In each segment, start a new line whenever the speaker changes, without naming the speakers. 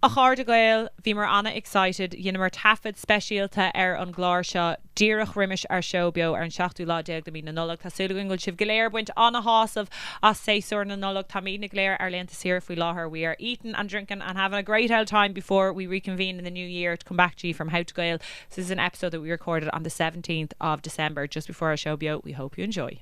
a cháir de gael, bhí mar anna excited, dhéanamh mar tafid speisialta an gláir seo, díreach riimiis ar seo beo ar an 7 do mí na nullag. Tásúla goil sibh goléir buint anna hásamh as séúir na nullag tá mí na gléir ar leanta sir faoi láthair. We are eating and drinking and having a great old time before we reconvene in the new year to come back to you from How to Gael. This is an episode that we recorded on the 17th of December, just before our show beo. We hope you enjoy.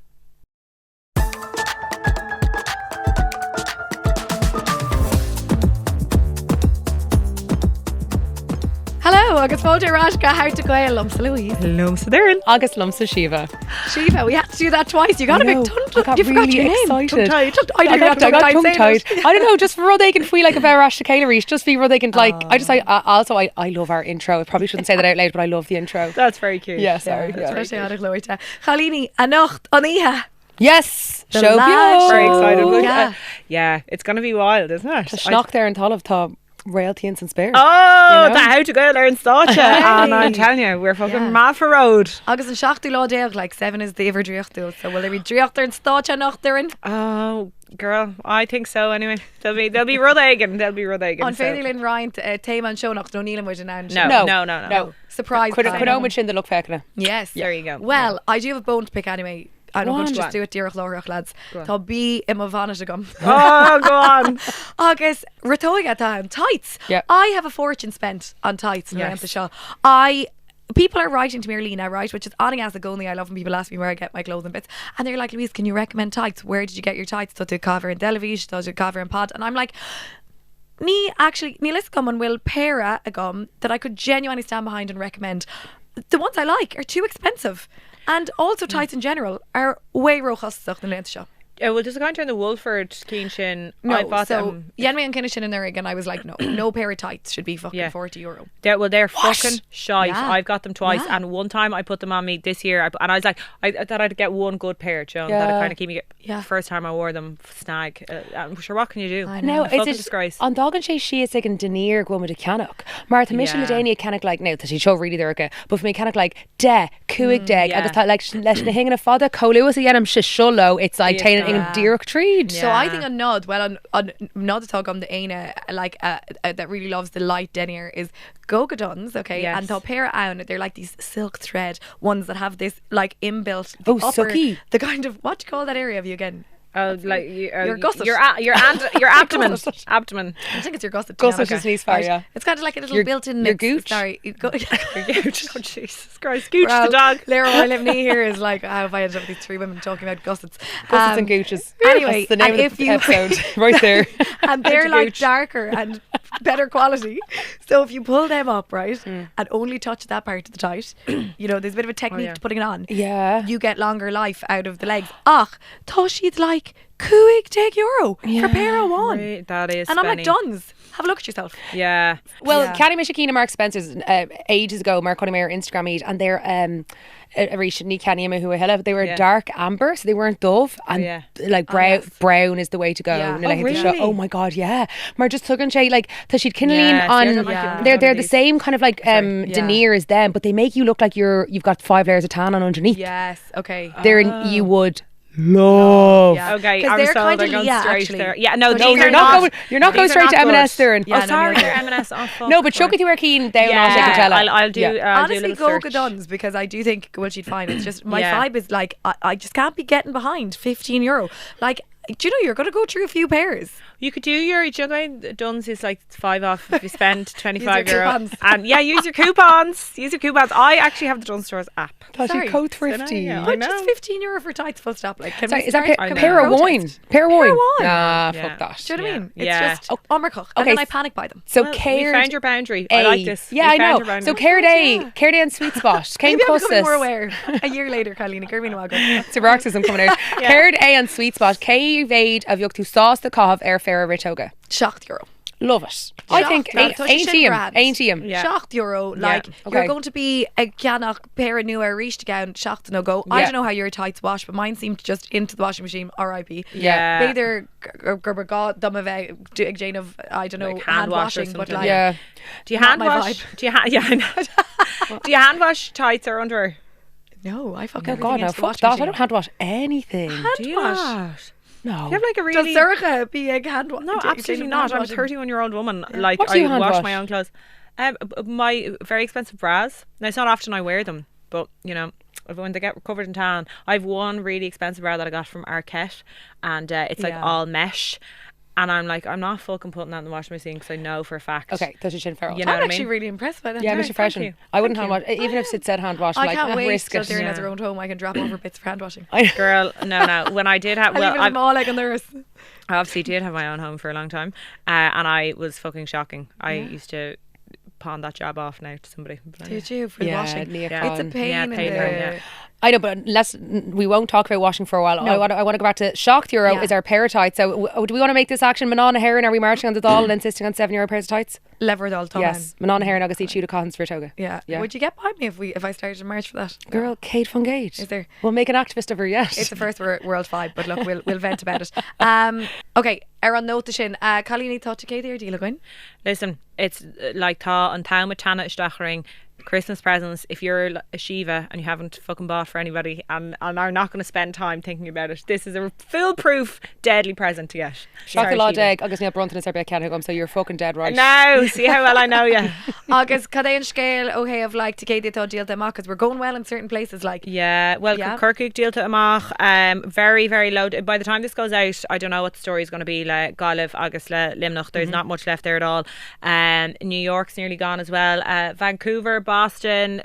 Hello, agus fóide Rashka, How to Gael, Lumsa Louise.
Lumsa Darren.
Agus Lumsa Shiva.
Shiva, we had to do that twice. You got a big tongue.
I got
You forgot
really
your name.
excited.
I got
tongue-tied. I don't know, just for rud aigen feel like a bear rash to cailíní, just for rud aigen like. I love our intro. I probably shouldn't say that out loud, but I love the intro.
That's very cute.
Yeah, sorry.
Especially on a Glóirte. Cailíní, anocht, aniha.
Yes,
The
show
lads.
Very excited.
Yeah.
Yeah, it's going to be wild, isn't it?
To schnock there and Tallav to royalty and spare.
Oh,
You know?
that How to Gael there in Státe. And I'm telling you, we're fucking mad for road.
Agus an 7 láideach, like 7 is the ever dríochtú. So will there be dríocht there in Státe anocht therein?
Oh, girl, I think so anyway. They'll be rud aigen.
On Féidirlinn Ryan, Tame and Show no Neelan with an
No.
Surprise.
Quid in the look fecna.
Yes.
There you go.
Well, I do have a bone to pick anyway. I'm going to
Go
just
on.
do it díreach lóireach, lads. Tá bí im a bhanna to gum.
Oh, go on.
Agus ratóige tá tights.
Yep.
I have a fortune spent on tights in
Yes.
the show. People are writing to me early now, right? Which is adding as a goalie. I love when people ask me where I get my clothing bits, and they're like, "Louise, can you recommend tights? Where did you get your tights? Does it cover in television? Does it cover in pod?" And I'm like, ní list gum and will pair a gum that I could genuinely stand behind and recommend. The ones I like are too expensive, and also tights in general are way rochastach than the shop.
Well, there's a counter in the Wolford Keen Shin.
No,
I bought
so
them.
Yen me and Kinnishin in there again. I was like, no pair of tights should be fucking
Yeah.
€40.
They're fucking shite.
Yeah.
I've got them twice,
Yeah.
and one time I put them on me this year, and I was like, I thought I'd get one good pair, Joan.
Yeah.
That'd kind of keep me.
Yeah.
First time I wore them, snag. I'm sure what can you do?
I know.
No,
A fucking
it's
disgrace.
an dog and she is like an denier go with a cannock. Martha Mission
Yeah.
Ladania cannock like now that she show really there but for me cannock like de cuig deg
yeah.
agus tá like leis na hinging a fada colu as again I'm shishullo it's like
Yeah.
taking in dearach treed.
So I think a nod, well, on nod to talk on the Aina, like that really loves the light denier is Gogadons, okay?
Yes.
And they'll pair out, they're like these silk thread ones that have this like inbuilt
Oh,
upper,
sucky.
the kind of, what do you call that area of you again?
Like
your gusset.
your abdomen. Abdomen.
I think it's your gusset.
Gusset is nice far, yeah.
It's kind of like a little
Your-
built-in
your
mix.
gooch.
Sorry.
Your gooch. Oh, Jesus Christ. Gooch
Well,
the dog.
Lara Orlivney here is like, how have I ended up with these 3 women talking about gussets?
Gussets and gooches.
Anyway,
That's the name
and
of the episode right there.
and they're
to
like
gooch.
darker and better quality. So if you pull them up, right, and only touch that part of the tight, you know, there's a bit of a technique
yeah.
to putting it on.
Yeah.
You get longer life out of the legs. Ach, tá she'd like €2 for pair of one.
Right, that is.
And I'm like,
spenny.
Duns, have a look at yourself.
Yeah.
Well,
Yeah.
Canny Mishakina Mark Spencer's ages ago, Mark Cunningham Instagram meet, and they're a recently Canny who I hella they were
Yeah.
dark amber, so they weren't dove, and
yeah.
like brown is the way to go.
Yeah.
And
Oh,
like the show,
really?
oh my god, yeah. Mar just took and Shay like that she'd kindling
Yeah, see, I
on.
don't like
Yeah.
it.
They're the same kind of like
Yeah.
denier as them, but they make you look like you've got 5 layers of tan on underneath.
Yes, okay.
You would love.
Yeah.
Okay,
'Cause
I'm
they're
sold.
kinda
I'm going
Leah,
straight
actually.
there. Yeah, no,
But
these
you're
are
not
not.
going-
You're not going
These are
straight to
not
M&S
good.
there.
Yeah,
Oh,
no,
sorry,
you're
you're
right.
M&S. Oh, fuck.
No, but Chucky to wear keen down on
Yeah,
Coachella.
I'll do.
Yeah.
I'll do a
Honestly,
little
go
search.
Duns because I do think what she'd find. It's just my
Yeah.
vibe is like I just can't be getting behind €15. Like, do you know you're going to go through a few pairs?
You could do your, do you know the way Duns is like 5 off if you spend €25.
coupons.
And yeah, use your coupons. I actually have the Duns Stores app.
Thought
Sorry.
you co thrifty.
Yeah. I
But
know.
just €15 for tights, full stop. Like, can
Sorry,
we
is that
start?
I
a
know.
pair of
protest?
wine? Pair of wine?
of wine.
Nah,
Yeah.
fuck that.
Do you know what I mean? It's
Yeah.
just Omrachach. And
Okay,
then I panic by them.
So
Well, we
cared
found your boundary. I like this.
Yeah,
We
I
found
know.
your boundary.
So cared A and Sweet Spot. Came
Maybe I'm becoming
cusses.
more aware. A year later, Cailíní, Gurmina Wago.
It's a paroxysm coming out. Cared A and Sweet Spot. Cave aid of Yuk to sauce the cough air fair ritoga.
€7.
Love it. I think
Shocked.
ain't him.
Yeah.
€7. Like,
Okay.
you're going to be a Ganach pair of new Irish gown, shocked no go. I
Yeah.
don't know how your tights wash, but mine seemed just into the washing machine, RIP.
Yeah.
Either Gerber God, dumb of Jane of, I don't know,
Like
hand
hand wash or
washing, but
something.
like,
Yeah.
Do you
Not
hand
my
wash?
vibe.
Do you yeah, I know. Do you hand wash tights or underwear?
no, I fucking
Oh God, no, fuck that. I don't hand wash anything.
Do you not?
No.
You have like a
Does
really...
Zurcha be a hand wash?
No, absolutely not. I'm a 31-year-old woman. Like,
What do you
I
hand
wash
wash?
my own clothes. My very expensive bras. Now, it's not often I wear them, but, you know, when they get covered in tan. I've one really expensive bra that I got from Arquette, and it's like all mesh. And I'm like, I'm not fucking putting that in the washing machine because I know for a fact.
Okay, that's your chin feral.
You know
I'm
what I
actually
mean?
really impressed by that.
Yeah,
Thank
Mr. Freshen.
you.
I wouldn't hand wash, even if it said hand wash. I'm
I
like,
can't wait
risk
till
it.
Darren has her own home. I can drop over bits for hand washing.
Girl, no. When I did have...
I
Well,
leave it in the mall like a nurse.
I obviously did have my own home for a long time, and I was fucking shocking. I used to pawn that job off now to somebody. But
Did you for the washing?
Nia
Yeah.
It's a
Khan.
pain
Yeah,
in
pain
the...
in the-
I know, but we won't talk about washing for a while.
No.
I want to go back to shocked euro
Yeah.
is our pair of tights. So do we want to make this action Manana Heron? Are we marching on the doll and insisting on €7 pairs of tights?
Lever all the time.
Yes. Manana Heron, Agus Cad Cottons for Toga.
Yeah.
Yeah.
Would you get by me if I started a march for that?
Girl, Kate von Gate.
Is there?
We'll make an activist of her yet.
It's the first world fight, but look, we'll vent about it. Okay, Aaron note sin. Cailíní tá céad ar díla goin.
Listen, it's like tá an town with Tana Istachering. Christmas presents, if you're a Shiva and you haven't fucking bought for anybody and are not going to spend time thinking about it, this is a foolproof deadly present to get.
Shock
Sorry,
the law
Shiva.
dag, Agus Neil Brunton is Arbeit Canada, so you're fucking dead right.
No, see how well I know you.
Agus cad é an scéil óhé of like céad tá díal amach, because we're going well in certain places like.
Yeah, well,
Yeah.
Kirkuk deal to amach, very, very low. By the time this goes out, I don't know what the story is going to be. Like Galif, Agus Limnach, there's not much left there at all. New York's nearly gone as well. Vancouver, Boston,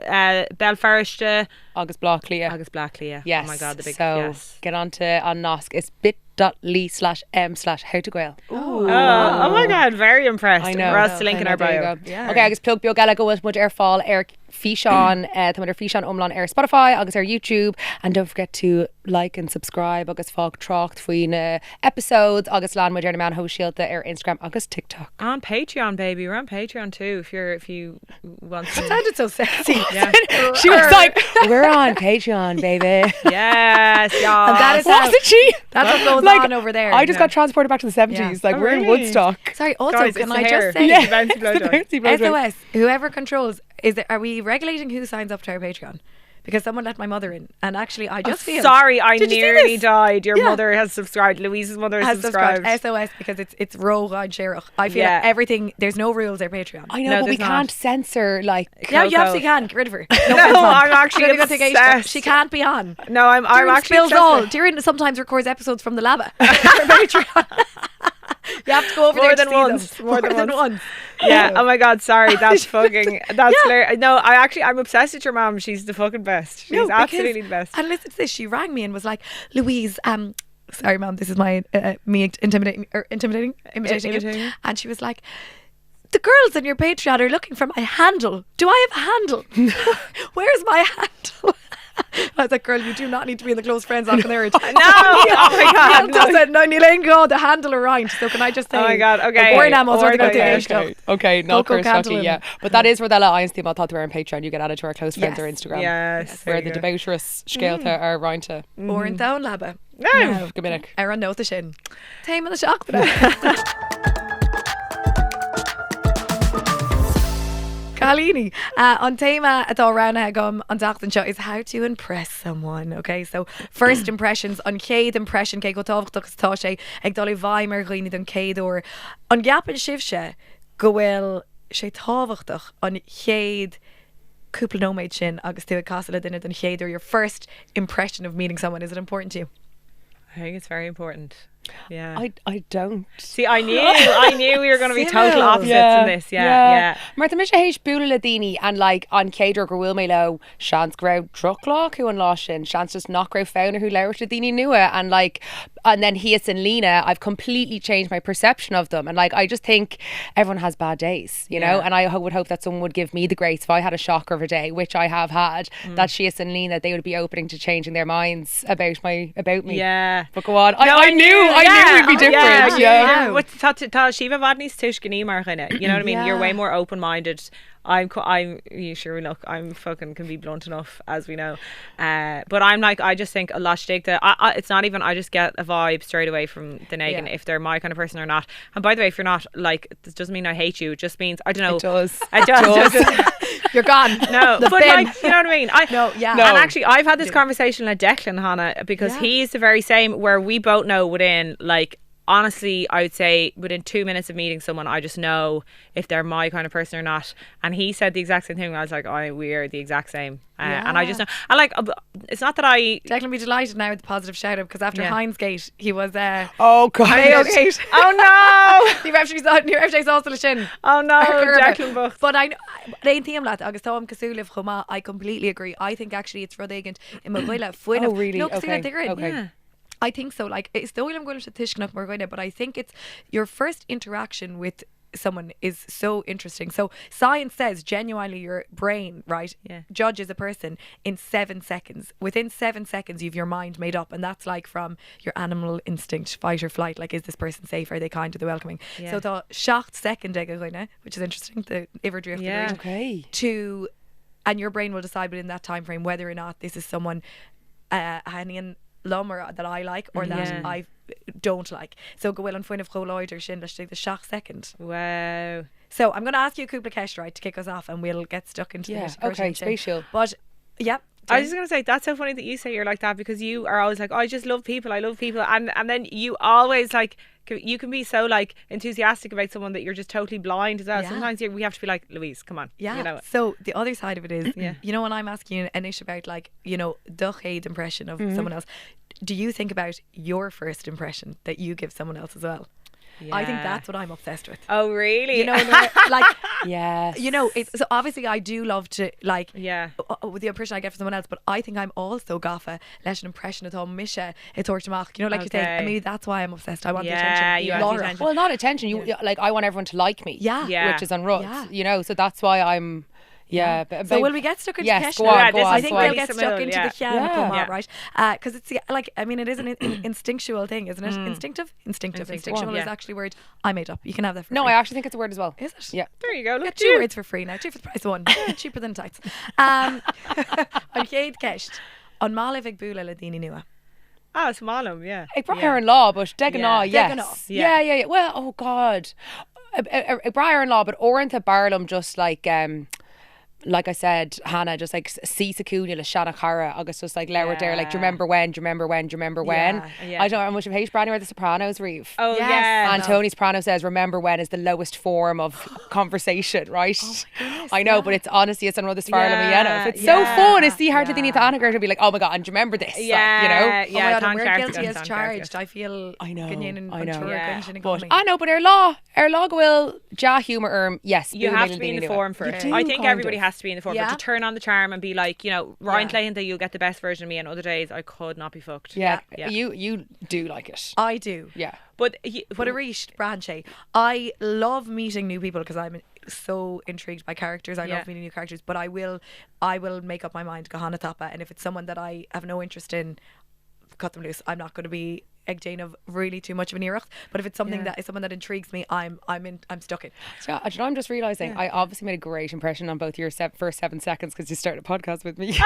Belfast,
Agus Blackley.
Agus Blackley.
Yes.
Oh my God, the big
So
yes.
get on Nosk. It's bit.ly/m/how to
Oh my God, very impressed.
I know.
We're also link in our
There you
bio.
go.
Yeah.
Okay, agus plug bio gala go with mud air fall air Fishon, Tamader Fishon Umlan air Spotify, agus our YouTube, and don't forget to like and subscribe. Agus fog trocht foin episodes. Agus land my journey man ho shielta air Instagram. Agus TikTok.
On Patreon, baby. We're on Patreon too. If you want to.
Sounded so sexy.
Yeah.
She was like, "We're on Patreon, baby."
Yes, y'all.
And that is
Wasn't she?
That's what goes
Like,
on over there.
I just
Yeah.
got transported back to the 70s.
Yeah.
Like
Oh,
we're in
really?
Woodstock.
Sorry. Also,
Guys,
can
it's
I
the
just
hair.
say,
Yeah. Bouncy blowjob.
Bouncy blowjob.
SOS, whoever controls, are we regulating who signs up to our Patreon? Because someone let my mother in, and actually, I just feel
Sorry, I
Did you see
nearly
this?
died. Your
Yeah.
mother has subscribed. Louise's mother has subscribed.
SOS because it's rogue on Sherach. I feel
Yeah.
like everything. There's no rules there Patreon.
I know,
No,
but we
there's
can't
not.
censor like.
Yeah, you
Coco.
absolutely can. Get rid of her.
No,
offense, Mom.
I'm actually
I'm gonna go take Aisha.
obsessed.
She can't be on.
No, I'm
Darren
actually
spills
obsessed
all.
with-
Darren sometimes records episodes from the lava. For Patreon. You have to go over
More
there
than
to see
once.
them.
More than
once.
Yeah. Oh my God. Sorry. That's fucking. That's hilarious. No, I'm obsessed with your mom. She's the fucking best. She's
No, because-
absolutely the best.
And listen to this. She rang me and was like, Louise, sorry, Mom, this is my me imitating you.
Imitating.
And she was like, the girls on your Patreon are looking for my handle. Do I have a handle? Where's my handle? I was like, girl, you do not need to be in the close friends off an urge.
No. Oh my God.
No, Neil go the handle around. So can I just say?
Oh my God, okay.
Or now, also
Or-
okay.
Okay, not
Coco
first
Candle.
lucky, yeah. But that is where the Lions team I thought they were on Patreon. You get added to our close friends
Yes.
or Instagram.
Yes.
Where
there
the
you go.
debaucherous scaleta are round to
Or in town, labba.
No.
Gomininic.
Aaron knows the shin. Time in the shock today. Cailíní. An téma atá ranna gom an dachtan seo is how to impress someone. Okay, so first impressions, an chéad impression cé go táhachtach tá sé ag dul bhaimar roioine don céadú. An gapan sibse go bhfuil sé táhachtach an chéad cúpla nóméid sin agus tú casala duine don chéadú. Your first impression of meeting someone, is it important to you?
I think it's very important. Yeah.
I don't.
See, I knew we were going to be total
Civil.
opposites in this. Yeah.
Martha Misha H. Bula Ladini and like on Cadro or Will Melo, Shans Grow Trucklock who unlost in, Shans just knock Grow Founder who Laura Ladini knew it, and like, and then Hias and Lena, I've completely changed my perception of them. And like, I just think everyone has bad days, you know, and I would hope that someone would give me the grace if I had a shocker of a day, which I have had, that Hias and Lena, they would be opening to changing their minds about me.
Yeah.
But go on.
No,
I knew we'd be different.
Yeah. What's tá Shiva Vadney's tushkini mar chine. You know what I mean? You're way more open-minded. I'm you sure look, I'm fucking can be blunt enough, as we know. But I'm like, I just think a lot of it's not even, I just get a vibe straight away from the Negan if they're my kind of person or not. And by the way, if you're not, like, this doesn't mean I hate you. It just means, I don't know.
It does.
It does.
You're gone.
No,
The
but
bin.
like, you know what I mean?
No, yeah.
No.
And actually, I've had this conversation with Declan, Hannah, because he's the very same, where we both know within, like, honestly, I would say within 2 minutes of meeting someone, I just know if they're my kind of person or not. And he said the exact same thing. I was like, oh, we're the exact same. And I just know. And like, it's not that I...
Declan will be delighted now with the positive shout out, because after Heinz Gate, he was
Oh God.
Mayo Gate.
Oh no!
Ní raibh sé sásta le sin.
Oh no, Declan Bucht.
But I réon tíam leat agus tá am cosúlah chumá. I completely agree. I think actually it's ruddigant in my bhile fuin.
Oh, really?
No, cosúla
Okay.
digrin.
Okay.
Yeah. I think so. Like, it's the I'm going to Tishknach Morgoine, but I think it's your first interaction with someone is so interesting. So science says genuinely your brain, right, judges a person in 7 seconds. Within 7 seconds you've your mind made up, and that's like from your animal instinct, fight or flight, like, is this person safe, are they kind, are they welcoming? So the seacht second which is interesting, the Iverdrift
Okay.
to, and your brain will decide within that time frame whether or not this is someone Hanian Lummer that I like or that I don't like. So go well on foin of Choloid or Shin, let's take the seacht second.
Wow.
So I'm going to ask you a couple of questions, right, to kick us off, and we'll get stuck into the nitty-gritty
Okay.
and shit.
Spatial.
But yeah,
I was just going to say, that's so funny that you say you're like that, because you are always like, oh, I just love people, I love people, and then you always like, you can be so like enthusiastic about someone that you're just totally blind as well. Sometimes we have to be like, Louise, come on.
yeah.
You know it.
So the other side of it is, you know, when I'm asking you an issue about, like, you know, the Haid impression of someone else, do you think about your first impression that you give someone else as well? I think that's what I'm obsessed with.
Oh, really?
You know, like,
Yes.
you know, so obviously I do love to, like,
with
the impression I get from someone else, but I think I'm also gaffa leis an impression at all Misha it's ortamach, you know, like you say, and maybe that's why I'm obsessed. I want the attention.
You want the attention.
Well, not attention. You like, I want everyone to like me.
Yeah.
Which is on roads. You know, so that's why I'm. Yeah.
So will we get stuck into
Yes,
the
go on,
question?
go on,
I think
go on.
we'll get stuck into the
Yeah.
right? Because it's like, I mean, it is an instinctual thing, isn't it? Instinctual is actually a word I made up. You can have that for
No,
free.
I actually think it's a word as well.
Is it?
Yeah.
There you go. Look
Get
at
2
you.
words for free now. 2 for the price of 1. Cheaper than tights. On Chéad Ceist, on Mála Vig Bula le Dini Nua.
Oh, it's Malum, yeah.
I brought her in law, but Deganá,
Deganá.
yes.
Yeah.
Yeah. Well, oh God. I brought her in law, but Orintha Barlam just like I said, Hannah, just like see Sakuna le Shanna Cara, August just like lower there, like, do you remember when?
Yeah.
I don't know much of H. Brownie where the Sopranos reeve.
Oh,
Yes.
yeah.
And Tony Soprano says, remember when is the lowest form of conversation, right?
Oh my goodness,
I know, but it's honestly, it's another far
Yeah,
It's so fun. It's see hard
yeah.
to need to Anna to be like, oh my God, and do you remember this?
Yeah,
Like, you know?
yeah.
Oh my God, and
thank
we're
you,
guilty as
thank you.
charged. I feel
I know.
Yeah.
But I know, but our law will ja humour yes.
You have to be in the form for it. I think everybody has to be in the form for it,
Yeah.
to turn on the charm and be like, you know, Ryan Clayton, that you'll get the best version of me, and other days I could not be fucked.
Yeah.
Yeah.
You do like it.
I do.
Yeah.
But
But a reached branche. I love meeting new people because I'm so intrigued by characters. I love meeting new characters, but I will make up my mind Gahana Tapa, and if it's someone that I have no interest in, cut them loose. I'm not going to be Egg Jane of really too much of an earacht, but if it's something that is someone that intrigues me, I'm stuck in.
So, do you know, I'm just realising I obviously made a great impression on both your first 7 seconds because you started a podcast with me.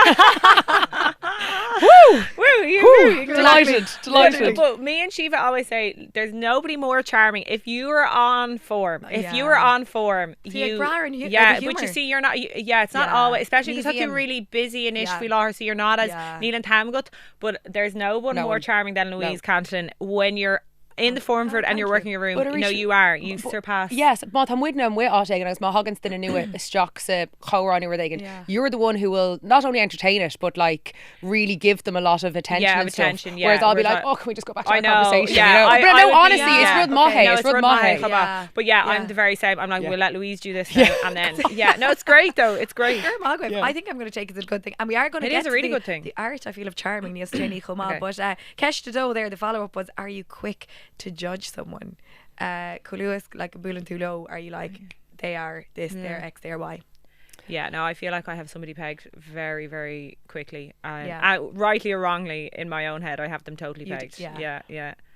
Woo!
Delighted.
But me and Shiva always say there's nobody more charming. If you are on form, you
like Briar and
but
humour.
you see, you're not. It's not always, especially because you're really busy in Ishvilar, so you're not as Neil and Tamgut. But there's no one more charming than Louise Cantlin when you're in the form for it and you're working your room. No, you surpass.
Yes, but I'm with them with Otteg and I was my Huggins than a new stocks Chowrani where they can. You're the one who will not only entertain it but like really give them a lot of attention and stuff. Whereas I'll be like, oh, can we just go back to our conversation?
Yeah,
you know? But no, honestly, it's Rud Mahe. It's Rud Mahe.
But I'm the very same. I'm like, we'll let Louise do this now, and then no, it's great though. It's great.
I think I'm going to take it as a good thing, and we are going to.
It is a really good thing.
The art I feel of charming Niels Cheney Choma, but Kesh to there. The follow up was: are you quick to judge someone? Coluas like a Bulan Tulo, are you like they are this, they're X, they're Y?
Yeah, no, I feel like I have somebody pegged very, very quickly. Rightly or wrongly, in my own head, I have them totally pegged. Yeah.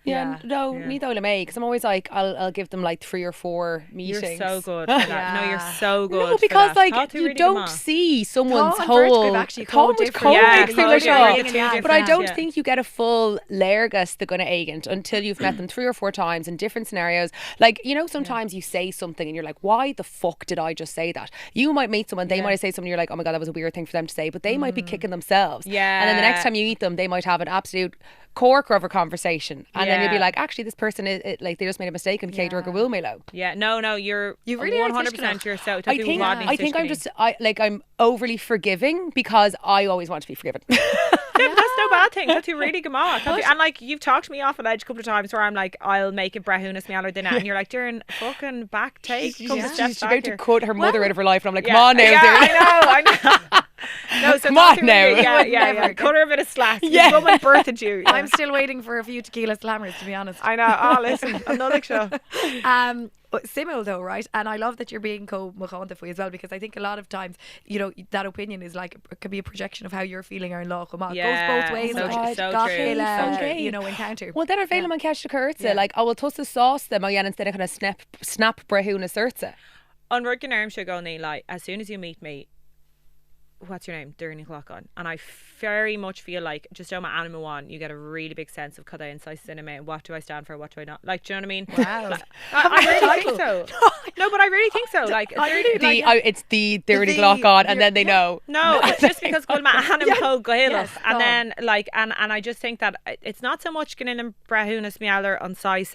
Yeah, no, ní dóla mé, because I'm always like, I'll give them like 3 or 4 meetings.
You're so good for that. No, you're so good.
No,
for
because
that.
like
Tá tú
you
really
don't
good, ma.
see someone's
Tá an
whole
vertical actually called different.
Yeah,
makes
called
it
different.
but I don't
Yeah.
think you get a full léargas the gonna agent until you've met them 3 or 4 times in different scenarios. Like, you know, sometimes you say something and you're like, why the fuck did I just say that? You might meet someone, they might say something, you're like, oh my god, that was a weird thing for them to say, but they might be kicking themselves.
Yeah.
And then the next time you meet them, they might have an absolute corker of a conversation, and then you'll be like, actually, this person is like, they just made a mistake and Cade or Will Milo.
Yeah, no, you're
really
100% you're so.
I think I'm overly forgiving because I always want to be forgiven.
Yeah, but that's no bad thing. That's really good. And like, you've talked me off a ledge a couple of times where I'm like, I'll make a brehunas mealler dinner, and you're like, Darren, fucking back take. Come a step
She's
back
about to
here.
cut her mother out of her life, and I'm like, come on now,
yeah,
Darren.
I know. No, so
Come on
that's
now.
really- yeah. Cut her a bit of slack.
Yeah.
This woman birthed you. Yeah.
I'm still waiting for a few tequila slammers, to be honest.
I know. Oh, listen, another show.
But Simil though, right? And I love that you're being co-machanta for as well, because I think a lot of times, you know, that opinion is like, it could be a projection of how you're feeling or in law. It
Yeah,
goes both ways.
so
like,
true, so
gach
true,
ile,
so true.
you know, encounter.
Well, then I'll man catch the curtsa. Like, I will toss the sauce them, I instead of kind of snap brehuna surtsa.
On working arm show going like, as soon as you meet me, what's your name? During o'clock on. And I very much feel like just on my animal one, you get a really big sense of could I incise cinema and what do I stand for, what do I not? Like, do you know what I mean?
Wow.
Like, I really think so. No, but I really think so. Like,
It's the dirty clock on, and then they know.
No, it's just because my animal co gailach,
Yes,
and
go
then like, and I just think that it's not so much getting in brahunas mealler on size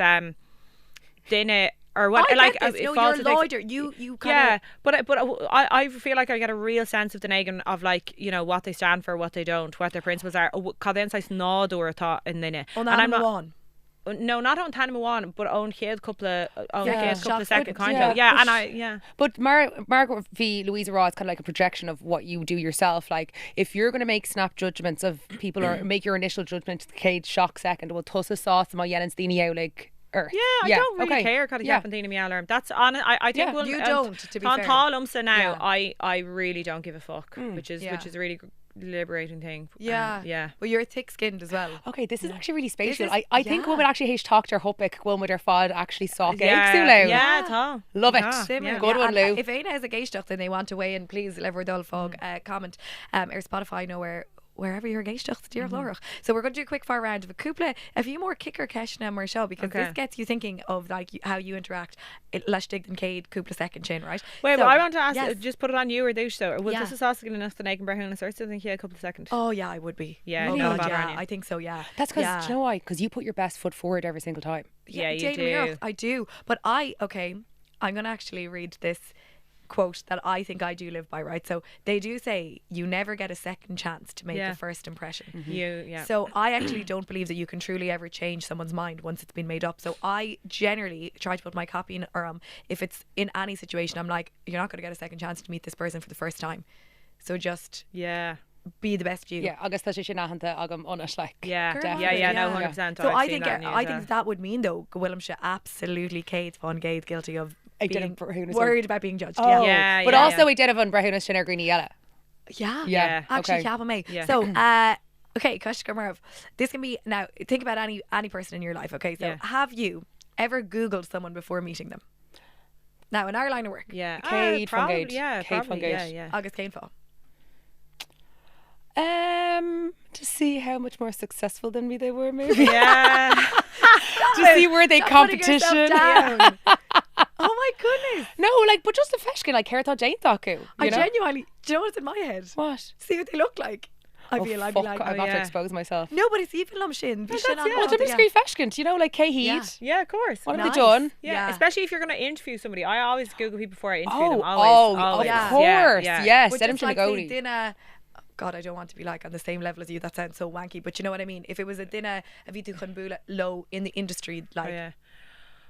dinner. Or what?
I
like,
get this.
it
No,
falls
you're
to
a
things-
lawyer. You kind of.
but I feel like I get a real sense of the nagging of like, you know, what they stand for, what they don't, what their principles are. Cadence I snod or thought in the
On
and I'm
animal
not.
one.
No, not on Tanama one, but on Cade couple of
shock
second kind
yeah.
of. Yeah, and I
But Margaret v. Louisa Raw is kind of like a projection of what you do yourself. Like, if you're going to make snap judgments of people or make your initial judgment, Cade shock second, well, tussa sauce, my Yenens Dini like. Earth.
Yeah, I don't really care kind of Captain Mealler. That's on I think
Yeah.
You don't, to be fair.
Umsa now,
Yeah.
I really don't give a fuck, which is a really liberating thing.
Yeah. But you're thick-skinned as well.
Okay, this is actually really spatial.
This is-
I think women actually hate talk to her huppick one with their fod actually sock eggs too
Yeah,
loud.
yeah, tá.
Love it.
Similar.
Good one,
and,
Lou.
If Aina has a geisteach and they want to weigh in, please lever dull fog comment or Spotify nowhere. Wherever you're geisteach, dear Laura. So we're going to do a quick fire round of a few more kicker question and more show, because this gets you thinking of like how you interact. Leis dig and Cade cúpla second chin, right?
Wait,
So,
but I want to ask,
yes.
just put it on you or those though. Was
Yeah.
this a sausage enough to Nagan Brahuna or something? Yeah, a couple of seconds.
Oh yeah, I would be.
Yeah,
oh,
no
God,
bother
yeah,
on you.
I think so. Yeah,
That's because,
yeah.
do you know why? Because you put your best foot forward every single time.
Yeah, you
Jane
do.
Muir, I do. But I'm going to actually read this quote that I think I do live by, right? So they do say you never get a second chance to make a first impression. So I actually don't believe that you can truly ever change someone's mind once it's been made up. So I generally try to put my copy in, or if it's in any situation, I'm like, you're not going to get a second chance to meet this person for the first time. So just be the best you.
Yeah, agus tá sé sin nachanta agam honest like.
Yeah,
Girl,
no,
yeah.
100%.
So
I've
I
seen
think
that in news,
that would mean though Gwilym should absolutely Kate Von Gade guilty of
I
being
didn't Brahuna
worried about being judged.
Oh,
Yeah,
but
yeah,
also
yeah.
we did have on Brahuna sin Green Yella.
Yeah.
Yeah,
Actually,
okay.
Kappa May.
Yeah.
So, okay, Kushka Merv. This can be now. Think about any person in your life. Okay, so have you ever Googled someone before meeting them? Now, in our line of work,
Yeah.
Cade von
probably,
Gade.
Yeah,
Cade von
probably,
Gade.
yeah.
Agus Cainfall.
To see how much more successful than me they were, maybe.
Yeah.
To see were they competition.
Down. Oh my goodness!
No, like, but just a feshkin, like Kerta Jane Thaku.
I genuinely, do you know what's in my head?
What?
See what they look like. I'd
Oh,
be
fuck,
like,
I'm about to
yeah.
expose myself.
no, but it's even lumshin. Be shin on
Well,
that,
they're
yeah.
screen feshkin. Do you know, like Kay Heed?
Yeah.
Yeah, of course.
What have
Nice.
they done?
Yeah,
Yeah.
especially if you're going to interview somebody. I always Google people before I interview them.
Oh,
Always.
yeah.
of course.
Yeah.
Yes,
But
send him
just
to
like say
Nagoni.
dinner. God, I don't want to be like on the same level as you. That sounds so wanky, but you know what I mean. If it was a dinner, a vitu chunbula low in the industry, like
Yeah.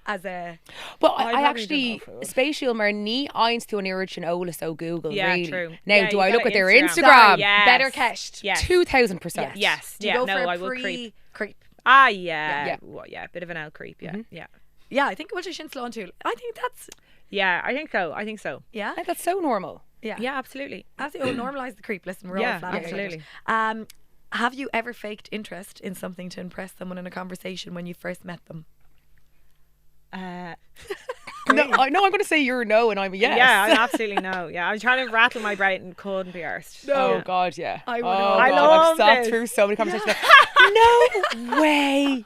as a
But
I
I
probably
actually,
don't know if it would.
spatial mar ní eins to an urchin ola so Google,
Yeah,
really.
true.
Now,
Yeah,
do
you
I
gotta
look at their
Instagram.
Instagram?
Yes.
better cached.
Yes.
2000%.
Yes.
Do you
Yeah.
go
No,
for
I
a
would creep.
creep?
Ah, yeah.
Yeah.
Well, yeah. Bit of an L creep. Yeah. Yeah.
Yeah, I think what you shin slán too. I think that's
Yeah. I think so. I think so.
yeah,
That's so normal.
yeah,
Yeah. Absolutely.
Absolutely. Oh, normalise the creep. Listen, we're
Yeah,
all flat.
absolutely.
Have you ever faked interest in something to impress someone in a conversation when you first met them?
No, I know I'm going to say you're no and I'm a yes.
Yeah, I'm absolutely no. Yeah, I'm trying to rattle my brain and couldn't be arsed.
Oh God, yeah.
I would
oh,
know.
I
God,
love
I've sat
this.
through so many conversations. Like, no way.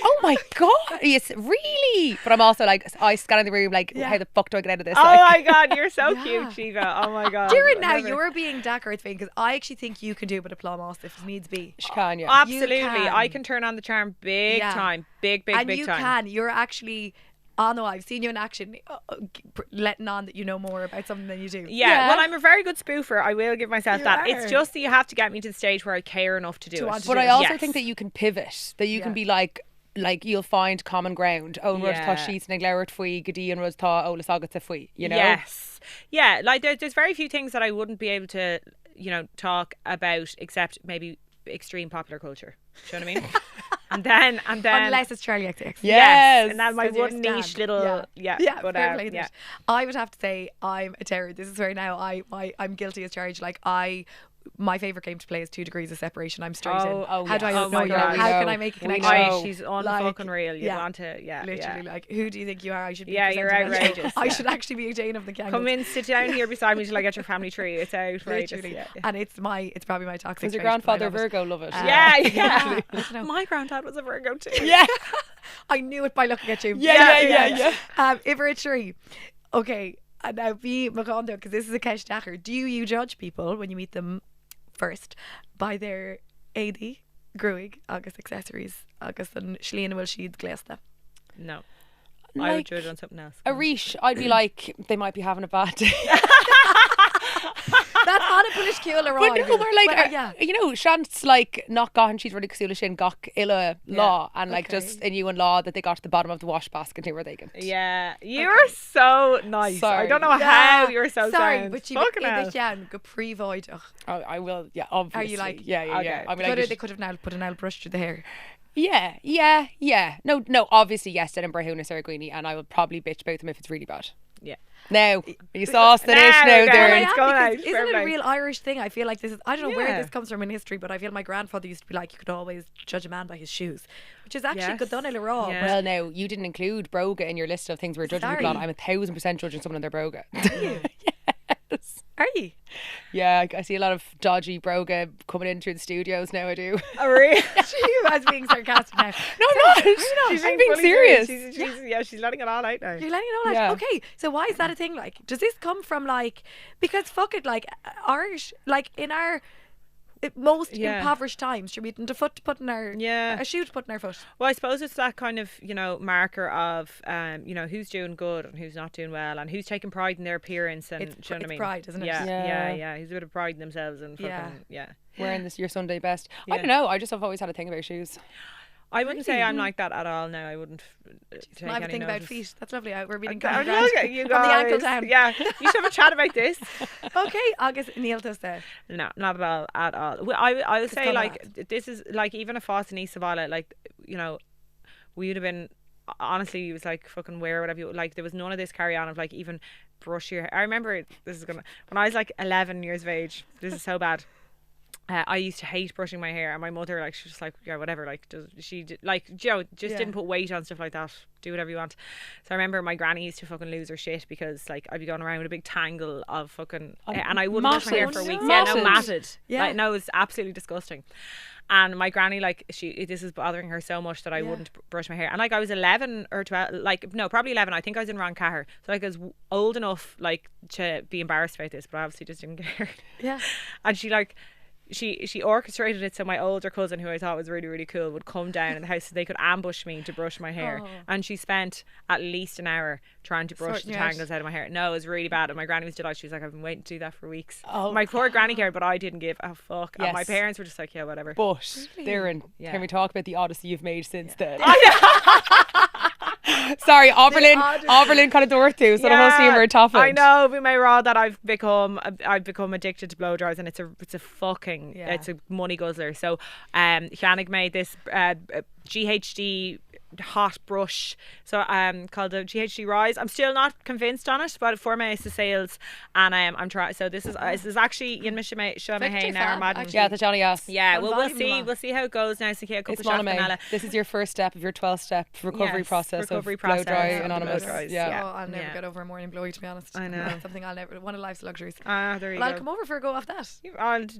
Oh my God, yes, really? But I'm also like, I scan in the room like, how the fuck do I get out of this?
Oh
Like,
my God, you're so cute, Shiva. Oh my God.
Doing now,
Never.
you're being Dakar thing because I actually think you can do a bit of plum-off if needs be.
she can, yeah.
Absolutely.
You can.
I can turn on the charm big
Yeah.
time. Big
And
time.
you can. You're actually... Oh no, I've seen you in action letting on that you know more about something than you do.
Yeah, well, I'm a very good spoofer. I will give myself
You
that.
are.
It's just that you have to get me to the stage where I care enough to do
To
it.
want to
But
do
I
it.
also
Yes.
think that you can pivot, that you can
Yeah.
be like you'll find common ground. Owen rud tá
Yeah.
sheets nig leabhairt faoi, Gideon rud tá ólas agat a faoi, you know?
Yes. Yeah, like there's very few things that I wouldn't be able to, talk about except maybe extreme popular culture. Do you know what I mean? and then
Unless it's Charlie XX.
Yes.
and that's my
'Cause you're
one
Stan.
niche little
Yeah,
but
fair play to
yeah.
it. I would have to say I'm a terror. This is where now I'm guilty as charged. Like my favourite game to play is 2 Degrees of Separation. I'm straight in.
oh,
How do I
yes.
know?
Oh my
you know?
God.
How
We
can
know.
I make a
We
connection?
know.
Aye, she's unfucking real. You want to,
Literally, like, who do you think you are? I should be.
Yeah, you're
presenting myself.
outrageous,
I
yeah.
should actually be a Jane of the Gang.
Come in, sit down here beside me till I get your family tree. It's outrageous.
Literally,
Yeah.
and it's probably my toxic.
Because your
trait, but I
grandfather
love it.
Virgo, love it.
Yeah.
I don't know.
My granddad was a Virgo too.
Yeah.
I knew it by looking at you.
Yeah.
If we're a tree, okay, and now be Macondo, because this is a Kesh Dacher. Do you judge people when you meet them first by their AD, Gruig, Agus accessories, Agus and Shlíana will she'd glass them?
No. I would
Like,
judge on something else.
a Rish, I'd be like, they might be having a bad day.
That's not a Polish killer,
But no, we're like, you know, Shant's like not gotten, she's really cosúla sin gach illa law, and like
okay.
just a new law that they got to the bottom of the wash basket who were they can.
Yeah, you're so nice. I
Sorry.
don't know how you're so
sorry,
sound.
but you
Fucking
in
hell.
the Jan go pre-void.
I will, yeah, obviously.
Are you like,
yeah.
okay.
I mean,
they could have now put a nail brush through the hair.
yeah. No, obviously, yes, Edinburgh Huna Saragwini, and I will probably bitch about them if it's really bad.
Yeah.
Now, you saw us the dish
Now,
now,
okay.
Well, I
Darren.
It's
am,
going
because
out, fair
isn't it
play.
a real Irish thing? I feel like this is, I don't know where
Yeah.
this comes from in history, but I feel my grandfather used to be like, you could always judge a man by his shoes, which is actually
Yes.
good done in a raw.
Yeah.
Well, now, you didn't include broga in your list of things we're judging people on.
Sorry.
I'm 1,000% judging someone on their broga. Yes.
Are you?
Yeah, I see a lot of dodgy broga coming in through the studios now, I do.
Oh, really?
You as being sarcastic now.
No, I'm not. I'm being
fully
serious.
She's letting it all out now.
You're letting it all out.
Yeah.
Okay, so why is that a thing? Like, does this come from like, because fuck it, like Irish, like in our most
Yeah.
impoverished times, should we a foot to put in our,
Yeah.
a shoe to put in our foot?
Well, I suppose it's that kind of, marker of, who's doing good and who's not doing well and who's taking pride in their appearance and,
It's
do you know what I
it's
mean?
pride, isn't it?
Yeah,
Yeah.
Who's a bit of pride in themselves and fucking,
Yeah.
Wearing this your Sunday best. I
Yeah.
don't know. I just have always had a thing about shoes.
I wouldn't say I'm like that at all now. I wouldn't take
I have a
any
thing about
notice.
feet. That's lovely. We're reading
I
common
love
ground.
it, you
From the ankle
guys.
down.
Yeah, you should have a chat about this.
Okay, Agus Neil does that.
No, not at all. At all. Well, I would say
called
like this is like even a Foss and East Savala, like we would have been honestly. It was like fucking wear whatever you like. There was none of this carry on of like even brush your hair. I remember this is gonna when I was like 11 years of age. This is so bad. I used to hate brushing my hair, and my mother, like, she was just like, yeah, whatever, like, just didn't put weight on stuff like that. Do whatever you want. So I remember my granny used to fucking lose her shit because, like, I'd be going around with a big tangle of fucking, and I wouldn't brush my hair for
matted.
weeks.
Oh,
Yeah,
no.
no, matted.
Yeah.
Like, no, it was absolutely disgusting. And my granny, like, this is bothering her so much that I
Yeah.
wouldn't brush my hair. And like, I was 11 or 12, like, no, probably 11. I think I was in Roncaher. So like, I was old enough, like, to be embarrassed about this, but I obviously just didn't care.
Yeah.
And she like she orchestrated it so my older cousin, who I thought was really, really cool, would come down in the house so they could ambush me to brush my hair.
Oh.
And she spent at least an hour trying to brush
Sorting
the
you out.
tangles out of my hair. No, it was really bad. And my granny was delighted. She was like, I've been waiting to do that for weeks.
Oh,
My poor granny cared, but I didn't give a fuck. And my
Yes.
parents were just like, yeah, whatever.
But, Darren,
Yeah.
can we talk about the odyssey you've made since then? Sorry, Oberlin kind of door too, so the whole scene were tough.
I know, but my raw that I've become addicted to blow dries, and it's a fucking
Yeah.
it's a money guzzler. So Shannig made this GHD hot brush, so called the GHD Rise. I'm still not convinced on it, but for me it's the sales, and I'm trying. So this is actually in Michigan now.
Yeah, the Johnny Ass.
Yeah, well we'll see how it goes now. So a couple
It's
of
Monomy. This is your first step of your 12-step recovery process of blow dry anonymous.
Yeah. Oh, I'll never get over a morning blowy, to be honest.
I know.
That's something I'll never, one of life's luxuries.
There you
Well,
go.
I'll come over for a go off that.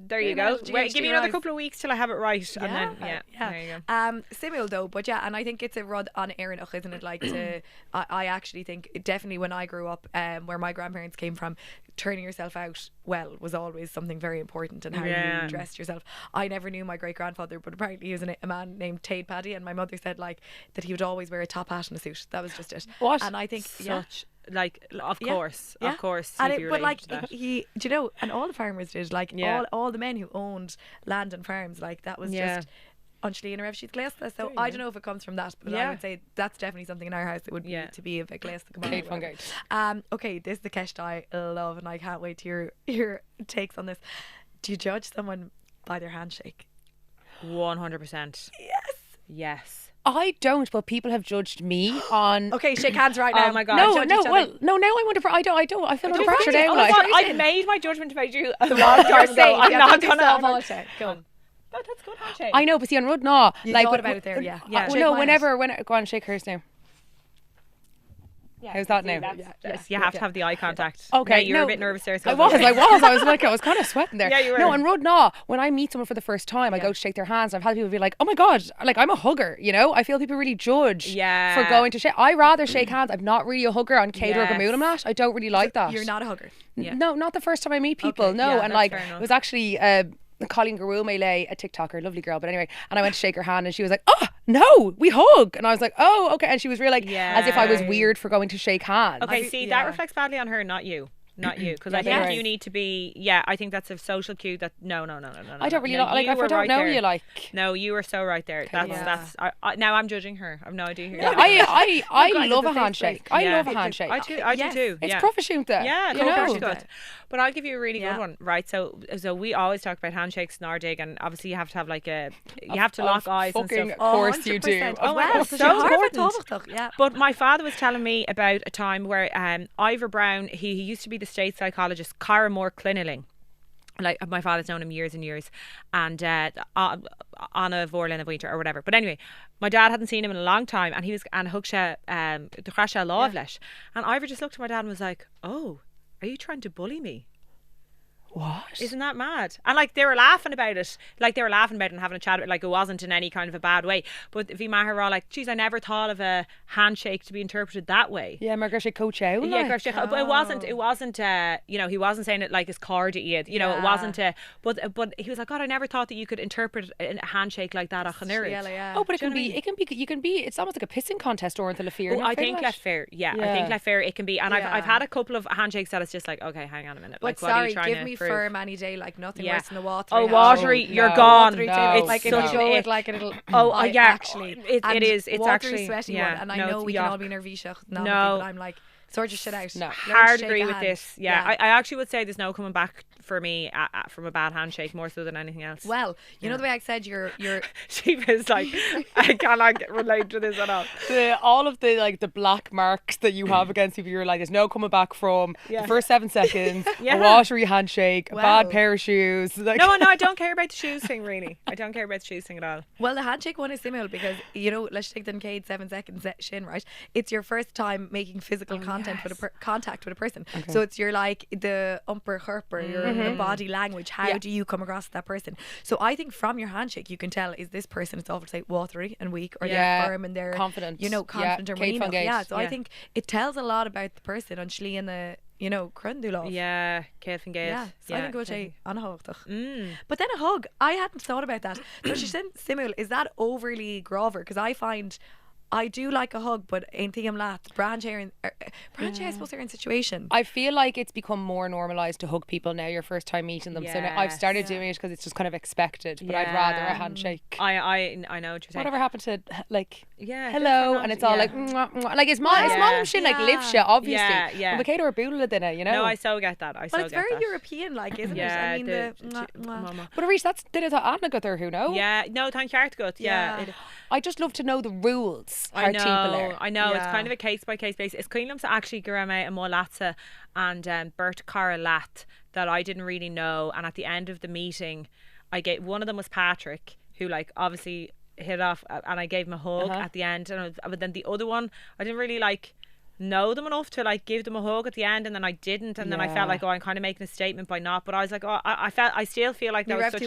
There you go. Wait, give me another couple of weeks till I have it right, and then there you go.
Simul though, but yeah, and I think it's a rud on Erin, isn't it? Like I actually think definitely when I grew up, where my grandparents came from, turning yourself out well was always something very important, and how you dressed yourself. I never knew my great grandfather, but apparently he was a man named Tade Paddy, and my mother said like that he would always wear a top hat and a suit. That was just it.
What?
And I think
like of course,
and but like he, do you know, and all the farmers did, like all the men who owned land and farms, like that was just Anshli and she's glass. So I don't know if it comes from that, but I would say that's definitely something in our house that would be to be a bit glass to come on. Okay, this is the question I love, and I can't wait to hear your takes on this. Do you judge someone by their handshake?
100%. Yes.
I don't, but people have judged me on.
Okay, shake hands right now.
Oh my god.
No. Now I'm under. I don't. I feel under pressure now. Like,
I made my judgment about you a long time ago. I'm not gonna.
Go on.
That's good handshake.
I know, but see on Rud no.
You
like
thought about it there, yeah.
No, go on, shake hers now. How's that now?
Yes, you have to have the eye contact.
Okay,
you're a bit nervous there.
I was kind of sweating there.
Yeah, you were.
No, and Rud no. When I meet someone for the first time, I go to shake their hands, and I've had people be like, "Oh my god, like I'm a hugger." You know, I feel people really judge for going to shake. I rather shake hands. I'm not really a hugger on Cater or Gamulamlash. I don't really like that.
You're not a hugger.
No, not the first time I meet people. No, and like it was actually. Colleen Garulme, a TikToker, lovely girl, but anyway, and I went to shake her hand and she was like, "Oh no, we hug," and I was like, "Oh okay," and she was really like as if I was weird for going to shake hands.
Okay, see that reflects badly on her, not you, because I think you need to be. Yeah, I think that's a social cue. That no.
I don't really like if I don't know you, like.
No, you were so right there. That's. Now I'm judging her. I've no idea who.
I love a handshake. I love a handshake.
I do too.
It's proficient.
Yeah, you know. But I'll give you a really good one, right? So we always talk about handshakes in our dig, and obviously you have to have like you have to lock eyes and stuff.
Of course you do.
Oh well, so important. Yeah. But my father was telling me about a time where Ivor Brown, he used to be the state psychologist, Cara Moore Cliniling. Like my father's known him years and years, and Anna Vorlin of Winter or whatever. But anyway, my dad hadn't seen him in a long time, and he was and Hugsha the Crasha Lawflesh, and Ivor just looked at my dad and was like, "Oh, are you trying to bully me?"
What?
Isn't that mad? And like they were laughing about it, and having a chat about it, like it wasn't in any kind of a bad way. But if Maher were like, "Geez, I never thought of a handshake to be interpreted that way."
Yeah, Margaret coach out.
Yeah, but it wasn't. He wasn't saying it like his card iad. You know, it wasn't. But he was like, "God, I never thought that you could interpret a handshake like that."
Oh, but it can be. You can be. It's almost like a pissing contest or until a fear.
I think left fair. Yeah, I think left fair. It can be. And I've had a couple of handshakes that it's just like, okay, hang on a minute.
But
like,
sorry,
what are you
give me firm any day, like nothing worse than the watery.
Oh, watery, you're gone.
It's like if you go with like a little.
Oh, yeah.
Actually,
it is. It's
watery,
actually
sweaty one, and I know we can all be nervous. No, but I'm like. Sort your shit out.
No. Hard agree with this. Yeah. I actually would say there's no coming back for me from a bad handshake more so than anything else.
Well, you know the way I said you're
she was like, I cannot relate to this at all.
All of the like the black marks that you have against people, you're like, there's no coming back from the first 7 seconds, a watery handshake, a bad pair of shoes. Like,
no, I don't care about the shoes thing really. I don't care about the shoes thing at all.
Well, the handshake one is similar because, you know, let's take the Cade 7 seconds shin, right? It's your first time making physical contact with a person. Okay. So it's your like the umper herper, your body language. How do you come across that person? So I think from your handshake you can tell, is this person, it's awful to say, watery and weak, or they're firm and they're confident, you know, confident or mean. I think it tells a lot about the person on Shlee and the, you know, Crundulov.
Yeah, Kate and Gate.
Yeah, so I think we'll say anhachtach. But then a hug, I hadn't thought about that. So she said simul, is that overly grover? Because I find I do like a hug, but ain't I'm lat. Branch I suppose they're in situation.
I feel like it's become more normalised to hug people now your first time meeting them. So now I've started doing it because it's just kind of expected. But I'd rather a handshake.
I know what you're saying.
Whatever happened to like
hello,
hello, and it's all like mwah, mwah. Like it's mom shit like live shit obviously.
Yeah.
But Kate or Bula dinner, you know.
No, I so get that.
But it's very European, like, isn't it? I mean,
mama.
But Arish, that's did it to Anna got there, who know?
Yeah, no, thank you, good. Yeah.
I just love to know the rules.
I know. It's kind of a case by case basis. It's kind of actually Garame and Molatsa and Bert Cara Lat that I didn't really know. And at the end of the meeting, one of them was Patrick, who like obviously hit off, and I gave him a hug at the end. But then the other one, I didn't really like know them enough to like give them a hug at the end, and then I didn't, and then I felt like I'm kind of making a statement by not, but I was like I still feel like that was such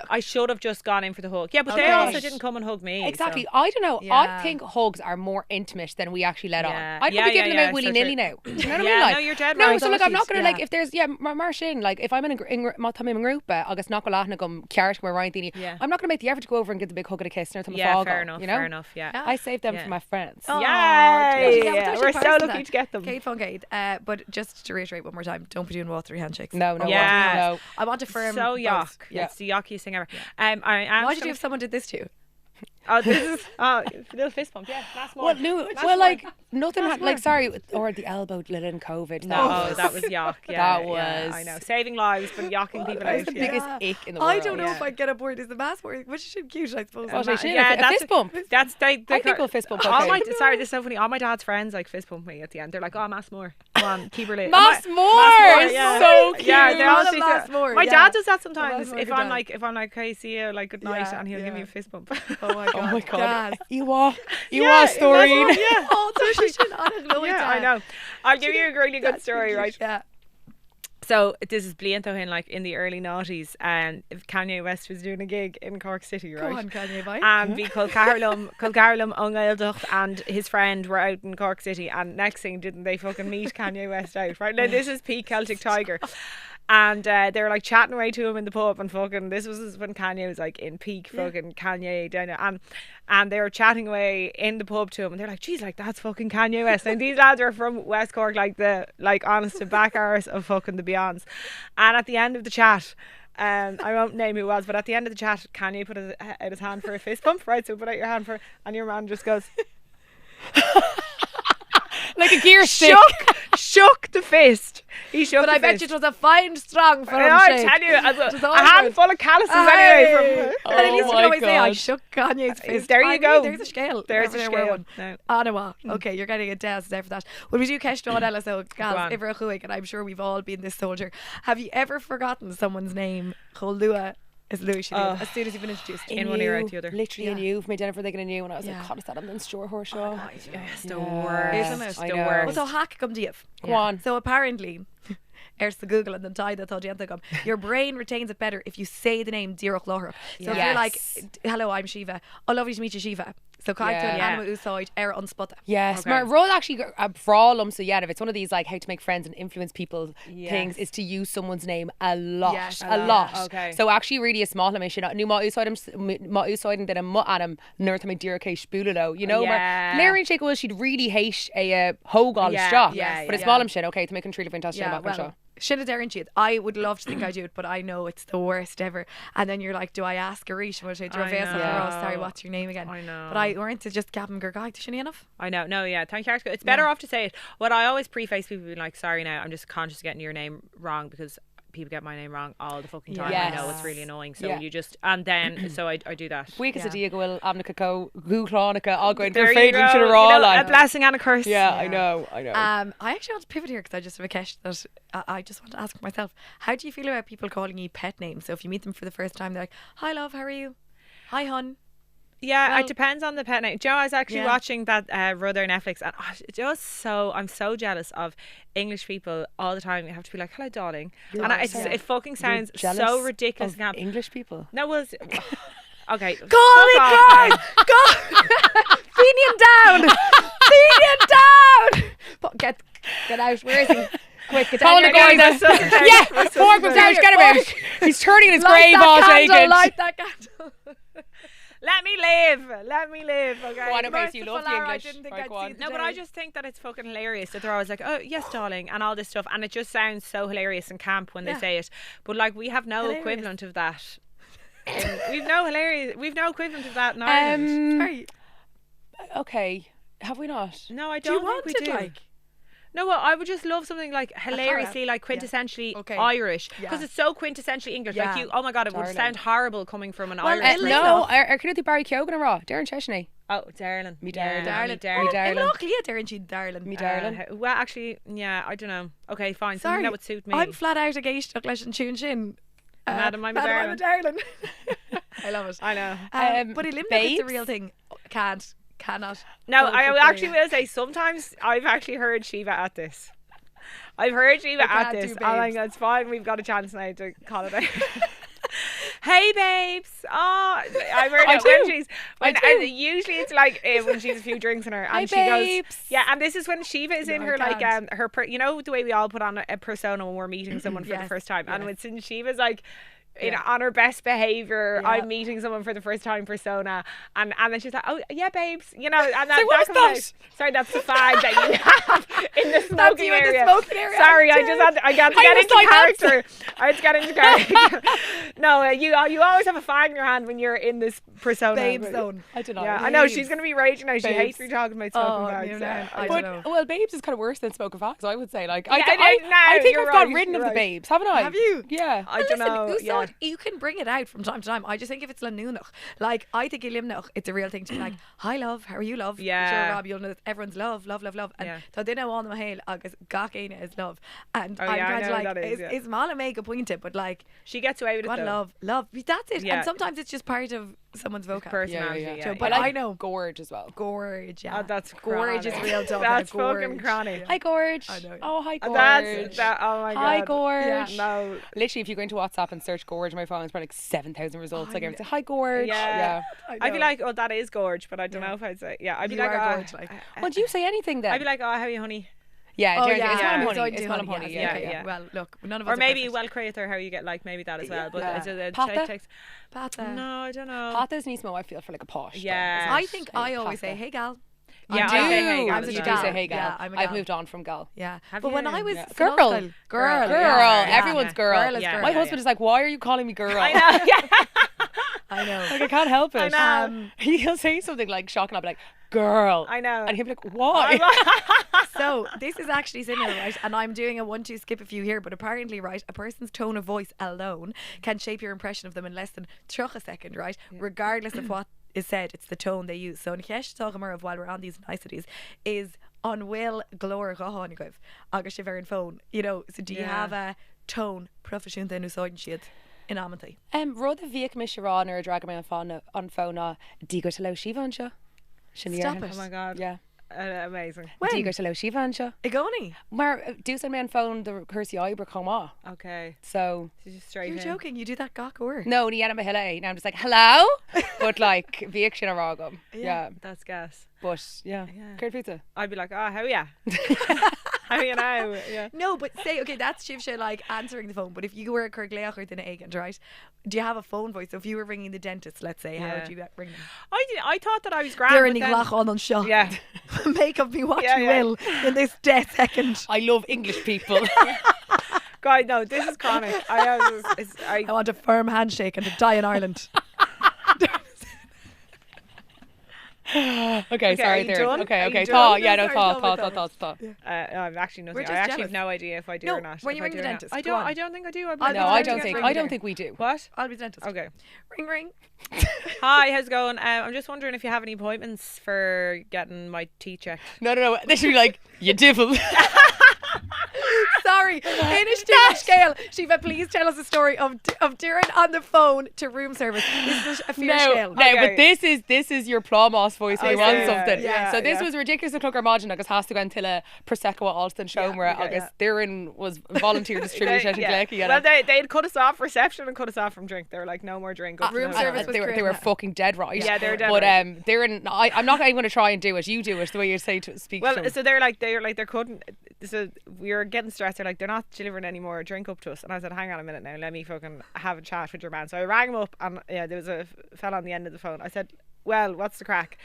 I should have just gone in for the hug. But they also didn't come and hug me.
Exactly.
So.
I don't know. I think hugs are more intimate than we actually let on. I'd probably give them out willy-nilly now. Do you know what I mean? Like,
no, you're dead
right.
right.
So like I'm not gonna like if there's Marshin, like if I'm in a group Agus not gonna gum ceart go Ryan Dini, I'm not gonna make the effort to go over and give the big hug and a kiss and
fair enough, fair enough.
I saved them for my friends.
We're so lucky to get them.
But just to reiterate one more time, don't be doing all 3 handshakes.
No.
I want to firm.
So yuck. It's the yuckiest thing ever.
Why did you if someone did this to you?
This is little fist bump. Yeah, last month.
Like nothing had like sorry or the elbow in COVID.
No, that was yuck. Yeah,
that was.
I know, saving lives, but yucking people out.
That's the biggest ick in the world.
I don't know if I'd get aboard. Is the mask word, which is cute, I suppose.
A fist bump.
That's I
think a fist bump.
Sorry, this is so funny. All my dad's friends like fist bump me at the end. They're like, "Oh, mass more. Come on, keep her lit."
Mass more. So cute.
Yeah, they honestly
mass more.
My dad does that sometimes. If I'm like, "Hey, see you, like, good night," and he'll give me a fist bump.
Oh my god.
You are Storeen.
I know. I'll give you a really good story, right?
Yeah.
So this is blianto hin like in the early noughties, and Kanye West was doing a gig in Cork City, right?
Go on, Kanye, bye.
And because Carolum Ungailducht and his friend were out in Cork City, and next thing didn't they fucking meet Kanye West out, right? Now this is peak Celtic Tiger. And they were like chatting away to him in the pub, and fucking this was when Kanye was like in peak fucking Kanye down there, and they were chatting away in the pub to him, and they're like, geez, like that's fucking Kanye West. And these lads are from West Cork, like the honest to back arse of fucking the Beyonds. And at the end of the chat, I won't name who it was, but at the end of the chat, Kanye put out his hand for a fist bump, right? So put out your hand and your man just goes
like a gear stick.
Shook the fist. He shook
but
the
I bet
fist.
it was a fine, strong firm
I
shake.
tell you, a handful of calluses anyway.
But at least you can always say, I shook Kanye's fist.
There you go.
There's a scale.
There's a scale.
Anna, okay, you're getting a test there for that. Well, we do Keshton Ella, so Gals, Ivra Chuig, and I'm sure we've all been this soldier. Have you ever forgotten someone's name? Cholua is Louis as soon as you've been introduced.
In one ear out the other.
Literally in you. For me dinner for thinking in you, and I was like, God, is that on the store horse show?
It's the worst.
Isn't it?
The worst.
Well, so hack come to you.
Go on.
So apparently, Ers the Google and then tie the Todiantagum. Your brain retains it better if you say the name Díreach Láithreach. So if you're like, hello, I'm Shiva. Oh, lovely to meet you, Shiva. So Kaito and Anima Úsáid ar Unsputta.
Yes, my role actually frálum so yeah, if it's one of these like how to make friends and influence people things is to use someone's name a lot. A lot.
Okay.
So actually really a small mission. Nu má úsáid den a mu anam nuir me Díreach spúlalo. You know, Larry and Shake she'd really hate a hogal stop. But it's small sin, okay, to make really fantastic about
Shinna Darren Sheet. I would love to think I do it, but I know it's the worst ever. And then you're like, do I ask Arish? Sorry, what's your name again?
I know.
But I weren't to just Gavin Gurgai to Shinny enough.
I know. No, yeah. Thank you. It's better off to say it. What I always preface people being like, sorry now, I'm just conscious of getting your name wrong because people get my name wrong all the fucking time. I know it's really annoying. So you just and then so I do that.
We can say Will Amnica Co Gúchlánica all going
there
for fade
you
into the
go.
raw line.
A blessing and a curse.
Yeah, I know.
I actually want to pivot here because I just have a question that I just want to ask myself. How do you feel about people calling you pet names? So if you meet them for the first time, they're like, hi love, how are you? Hi hun.
Yeah, it depends on the pet name. Joe, I was actually watching that Rudder Netflix, and I'm so jealous of English people all the time. You have to be like, hello darling. It fucking sounds so ridiculous.
Of English people?
No, well, okay.
Call me God! Fenian down! Fenian down! Get out, where is he? Quick, get down.
Morg was out, get him out. He's turning in his grave all shaking.
Light that candle.
Let me live. Okay.
Go on, it makes you love the
I
English.
didn't think
Right,
I'd
go on.
see the
No, but I just think that it's fucking hilarious that they're always like, oh yes darling, and all this stuff, and it just sounds so hilarious and camp when they
Yeah.
say it, but like we have no
Hilarious.
equivalent of that. We've no equivalent of that in Ireland.
Sorry.
Okay, have we not?
No, I
Do you
don't
want
think we
it
do.
like?
No, well, I would just love something like hilariously, like quintessentially
Okay.
Irish,
Yeah.
because it's so quintessentially English.
Yeah.
Like oh my god, it would
Darling.
sound horrible coming from an
Well,
Irish.
Italy-
person.
No, I could do Barry Keoghan and Raw. Darren Chesney.
Oh, darling,
Me
Yeah,
darling.
me
Oh,
darling.
darling.
look, yeah, Darren, she darling.
Me darling.
Well, actually, yeah, I don't know. Okay, fine.
Sorry,
Something that would suit me.
I'm flat out against leis an tún sin.
Madam, I'm a
Madam, darling. I love it.
I know.
But Limerick is
babes?
the real thing. Cannot.
No,
go
I
for
actually
Korea.
will say sometimes I've actually heard Shiva at this. I've heard Shiva
I
at
can't
this.
do
I'm like,
babes.
it's fine. We've got a chance now to call it out. Hey babes. Oh, I've heard
I
it when
do.
she's
I
when
do.
usually it's like when she's a few drinks in her and
Hi,
she
babes.
goes, yeah, and this is when Shiva is in
No, I
her like
can't.
her you know the way we all put on a persona when we're meeting someone for the
Yes,
first time, and
yes.
when Shiva's like
Yeah.
on her best behaviour,
Yeah.
I'm meeting someone for the first time persona, and then she's like, oh yeah babes, you know, and that,
So what
that
was
comes
that?
out. Sorry, that's the fag that you have in the smoking
you in the
area.
smoking area,
Sorry, I
I'm
just had to, I got to
I
get
was
into
like, that's-
character. I had to get into character. No, you always have a fag in your hand when you're in this persona.
Babe
but-
zone.
I don't know.
Yeah, I know she's gonna be raging now. She
Babes.
hates me talking about smoking
Oh,
fags.
you know,
Yeah,
I
But,
don't know.
well, babes is kind of worse than smoking fags, I would say. Like, I
Yeah,
think,
no,
I think
you're
I've got
right,
ridden of
you're
the
right.
babes, haven't I?
Have you?
Yeah.
I don't know. Yeah.
You can bring it out from time to time. I just think if it's Lanúnach, like I think in Limnach, it's a real thing to be like, "Hi love, how are you, love?"
Yeah.
Sure, Rob, you'll know that everyone's love, and
Yeah.
so they know on the hail agus gachéine is love, and
Oh,
I'm
yeah, I
kind of
know
like,
that is, yeah.
it's mala make a point it, but like,
She gets away with it
what
though.
love, that's it.
Yeah.
And sometimes it's just part of someone's vocab.
Personality.
Yeah, yeah,
Yeah,
yeah.
So,
yeah.
but
I like
I know
gorge as well.
gorge, yeah.
Oh, that's
gorge is
chronic.
real talk.
That's
gorge.
fucking chronic.
Hi, gorge.
I know.
Oh, hi, gorge.
That's that. Oh my god.
Hi, gorge.
Yeah.
No.
Literally, if you go into WhatsApp and search gorge, my phone, it's probably like 7,000 results.
I
Like,
know.
everything. Hi, gorge.
Yeah.
I
I'd be
know.
like, oh, that is gorge, but I don't know if I'd say. Yeah, I'd be
You
like,
are
oh,
gorge, like.
Well, do you say anything then?
I'd be like, oh, how are you, honey?
yeah,
Oh
Darren,
yeah,
it's
yeah.
Madam
so I
Honey.
do
It's Madam
honey,
Honey.
yes,
Yeah,
okay,
yeah.
yeah.
Well, look, none of us
Or
are
maybe
perfect.
well creator, how you get like maybe that as well. But
Yeah.
it's a
Pata?
text.
Pata.
No, I don't know.
Pata's Nismo, I feel for like a posh. though,
Yeah.
isn't
I
it?
think
Hey,
I always
pata.
say, "Hey gal."
Yeah,
I'm
I say
gal.
hey gal
I'm
as
such a
You
well.
do say
gal.
hey gal.
Yeah, I'm a
I've
gal.
moved on from gal.
Yeah.
Have
But when
you?
I was
Yeah.
Girl.
girl,
Girl.
yeah.
Everyone's girl.
Girl is
Yeah.
girl.
My
Yeah,
husband is like, why are you calling me girl?
I know. Yeah.
I know.
Like, I can't help it.
I know.
He'll say something like shocking. I'll be like, girl.
I know.
And he'll be like, why?
So this is actually similar, right? And I'm doing a 1-2 skip a few here, but apparently, right, a person's tone of voice alone can shape your impression of them in less than 30 seconds, right? Regardless of what is said, it's the tone they use. So in Chesh Togamur of while we're on these niceties is on will glór gohanigov agus sé ver phone. You know, so do you
Yeah.
have a tone profisiúnta in úsáidin siad in amantí?
Rud a bhíoh me rán ar a drag me an phone ná dígur te le síhan seo.
Stop it.
Oh my god.
Yeah.
Amazing.
When?
Dígur te le síhan seo.
Igoni?
Mar dús an man phone the cursi Ibra come on.
Okay.
So
She's just straight
You're
in.
joking. You do that gawk or?
no, ní anam hello. Now I'm just like, hello? But like bhíoh sin a rágam. Yeah.
That's gas.
But yeah.
Yeah.
Curd pizza.
I'd be like, oh, how are ya? How are you now? Yeah.
No, but say, okay, that's Shivsha like answering the phone. But if you were a Kirgleachert in Agent, right? Do you have a phone voice? So if you were ringing the dentist, let's say, how
Yeah.
would you ring them?
I thought that I was grand.
They're
but
in
then-
Glach on shot.
Yeah.
Make of me what
Yeah,
you
yeah.
will in this dead second.
I love English people.
God, no, this is chronic.
I want a firm handshake and to die in Ireland.
Okay,
are
sorry
you
there.
done?
Okay,
Are you
okay.
done?
Thought, yeah,
No,
no,
sorry,
thought.
I've actually nothing.
We're
I
just
actually
jealous.
have no idea if I do
No,
or not.
when you
if
ring
I
the
do or not.
dentist,
I
go
don't.
on.
I don't think I do. I'd be
I'll
like,
be
No,
the
I
dentist.
don't think.
Ring
I
me.
don't think we do.
What?
I'll be the dentist.
Okay.
Ring.
Hi, how's it going? I'm just wondering if you have any appointments for getting my teeth checked.
No. They should be like, you divil.
Sorry, finish the scale. Shiva, please tell us a story of Darren on the phone to room service. This is a fear scale.
No,
Okay.
but this is your plumos voice when you want
yeah,
something.
yeah,
So this
yeah.
was ridiculous and Clucker Margin agus has to go until a Prosecco at Alston Showmer
okay,
agus Darren was volunteer distributor
They-
at
yeah.
Glecky.
Well, they'd cut us off reception and cut us off from drink. They were like, no more drink. Up to
room
the
service
hotel.
was
they were
correct.
fucking dead right.
Yeah, they were dead
But
right.
Darren, I'm not even going to try and do it. You do it the way you say to speak.
Well,
to him.
so they're like they're couldn't.
so we were getting stressed. They're like, they're not delivering any more drink up to us. And I said, hang on a minute now, let me fucking have a chat with your man. So I rang him up, and there was a fella on the end of the phone. I said, well, what's the crack?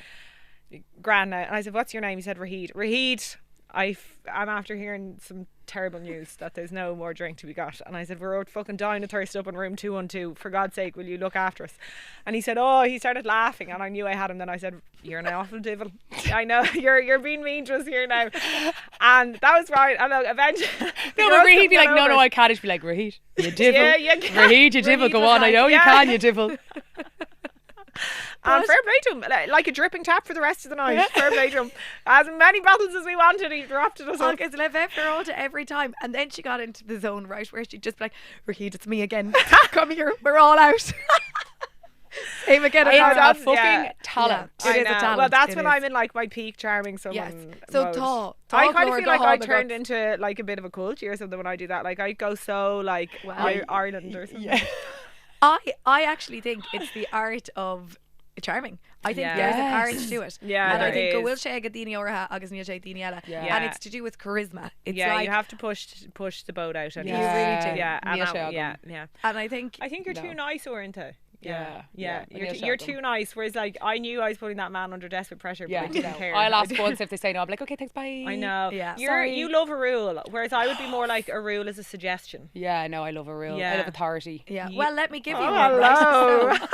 Grand now. And I said, what's your name? He said, Rahid, I'm after hearing some terrible news that there's no more drink to be got. And I said, we're all fucking dying of thirst up in room 212. For God's sake, will you look after us? And he said, he started laughing, and I knew I had him. Then I said, you're an awful devil. I know you're being mean to us here now. And that was right. And look, eventually
Rahid be like, no, I can't. He'd be like, Rahid, you devil.
Yeah, you can.
Rahid, you devil, go on. I know you can, you devil.
And fair play to him, like a dripping tap for the rest of the night. Fair play to him. As many bottles as we wanted, he dropped it us up.
Because Leveferota every time. And then she got into the zone, right, where she'd just be like, Rahid, it's me again. Come here, we're all out. Same again.
It's a
that's-
fucking
yeah.
talent.
Yeah. It
I
is a
know.
talent.
Well, that's
It
when
is.
I'm in like my peak charming someone.
Yes. So
mode.
talk
I kind of
Laura,
feel
go
like I
home and
turned
go-
into like a bit of a culture or something when I do that. Like I go so like Ireland or something.
Yeah.
I actually think it's the art of charming. I think
Yeah.
there's an
Yes.
art to it.
Yeah,
and I
there
think go
is.
will sé go daoine ortha agus níl sé daoine eile.
Yeah.
And it's to do with charisma. It's
Yeah,
like,
you have to push the boat out. And
You really do.
Yeah, and
Níl sé
yeah,
agam.
yeah.
and I think
I think you're
No.
too nice, aren't you?
Yeah.
Yeah.
Níl sé
You're
agam.
too nice. Whereas like I knew I was putting that man under desperate pressure, but I didn't care.
I'll ask once if they say no. I'm like, okay, thanks, bye.
I know.
Yeah.
You love a rule, whereas I would be more like a rule as a suggestion.
Yeah, no, I love a rule. I
Yeah.
love authority.
yeah.
Ye-
Well, let me give you
Oh,
one. Right?
hello.
So,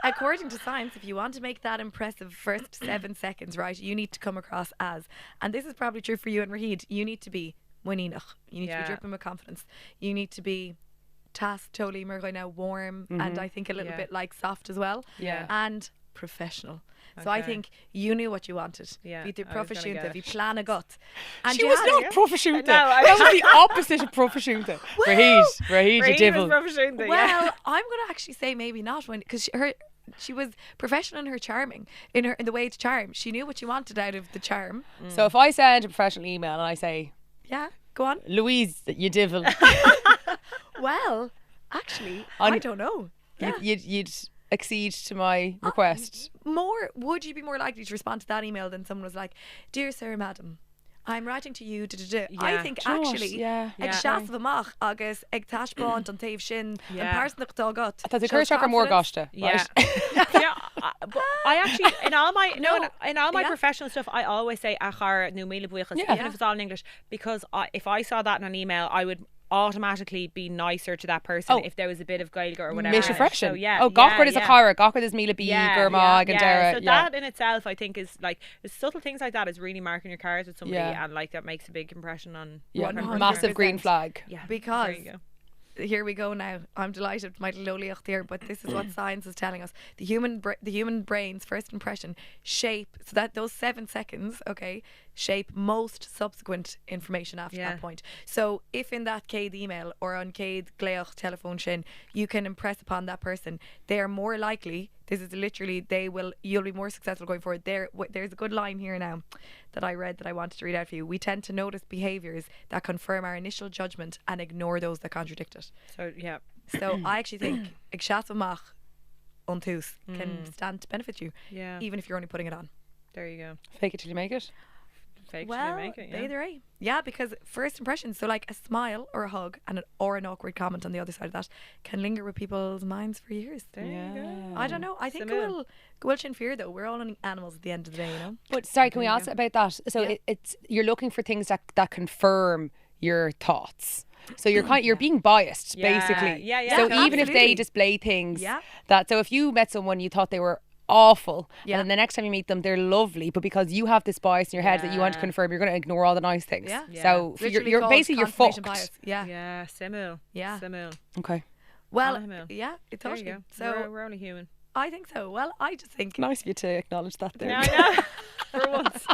according to science, if you want to make that impressive first 7 seconds, right, you need to come across as, and this is probably true for you and Rahid, you need to be winínach. You need to
Yeah.
be dripping with confidence. You need to be totally now warm, and I think a little
Yeah.
bit like soft as well.
Yeah.
And professional. So I
Okay.
think you knew what you wanted.
Yeah,
Bhí tú
I was gonna
profisiúnta,
get
bhí
it.
plán agat. And
She
you
was
had
not
it.
profisiúnta.
No, I-
That was the opposite of profisiúnta. Rahid, you
Rahid
devil.
was professional, yeah.
Well, I'm going to actually say maybe not, when because she was professional in her charming, in the way to charm. She knew what she wanted out of the charm.
So if I send a professional email and I say,
Yeah, go on.
Louise, you devil,
Well, actually,
On-
I don't know. Yeah.
you'd accede to my request.
Would you be more likely to respond to that email than someone was like, "Dear Sir, Madam, I'm writing to you." I
Yeah.
think
Josh,
actually,
yeah.
ag seaamh amach agus ag taispeáint an taobh sin an
Yeah.
páirceanach tógat.
Tá the curse are more gosta.
Yeah, yeah. But I actually in all my in all my
Yeah.
professional stuff, I always say achar nu mille buchas,
Yeah.
even if it's all in English, because if I saw that in an email, I would automatically be nicer to that person
Oh.
if there was a bit of gailga or whatever.
Mish
in it.
refreshing.
So yeah.
Oh, Gawkward is a
yeah.
cara. Gawkward is Mila B, Gurmag, and Dara.
So
Yeah.
that in itself, I think, is like subtle things like that is really marking your cards with somebody,
Yeah.
and like that makes a big impression on.
Yeah.
100%.
Massive green flag.
Yeah,
Because
there you go.
here we go now. I'm delighted with my eolaíocht here, but this is what science is telling us. The human brain's first impression shape, so that those 7 seconds, okay, shape most subsequent information after
Yeah.
that point. So if in that Cade email or on Cade Gleoch telephone shin, you can impress upon that person, they are more likely, this is literally, you'll be more successful going forward. There's a good line here now that I read that I wanted to read out for you. We tend to notice behaviours that confirm our initial judgment and ignore those that contradict it.
So yeah,
So I actually think ag seaamh amach an tús can stand to benefit you,
yeah.
even if you're only putting it on.
There you go.
Fake it till you make it.
Fake
Well,
till you make it. Yeah.
either way. Yeah, because first impressions, so like a smile or a hug or an awkward comment on the other side of that can linger with people's minds for years.
There you go.
I don't know. I think
Simil.
go in fear though. We're all only animals at the end of the day, you know.
But sorry, can we ask about that? So
Yeah.
it's you're looking for things that confirm your thoughts. So you're being biased,
Yeah.
basically.
Yeah,
So
Yeah,
even if
absolutely.
they display things
Yeah.
so if you met someone you thought they were awful,
Yeah.
and then the next time you meet them they're lovely, but because you have this bias in your head that you want to
Yeah.
confirm, you're going to ignore all the nice things.
Yeah.
So
Literally
you're
called
basically you're
confirmation
fucked.
bias. Yeah.
Yeah, simul.
Yeah.
Simul.
Okay.
Well,
Simil.
yeah, it
There you
totally.
go.
So
we're only human.
I think so. Well, I just think
Nice of you to acknowledge that there.
Yeah, I know. For once.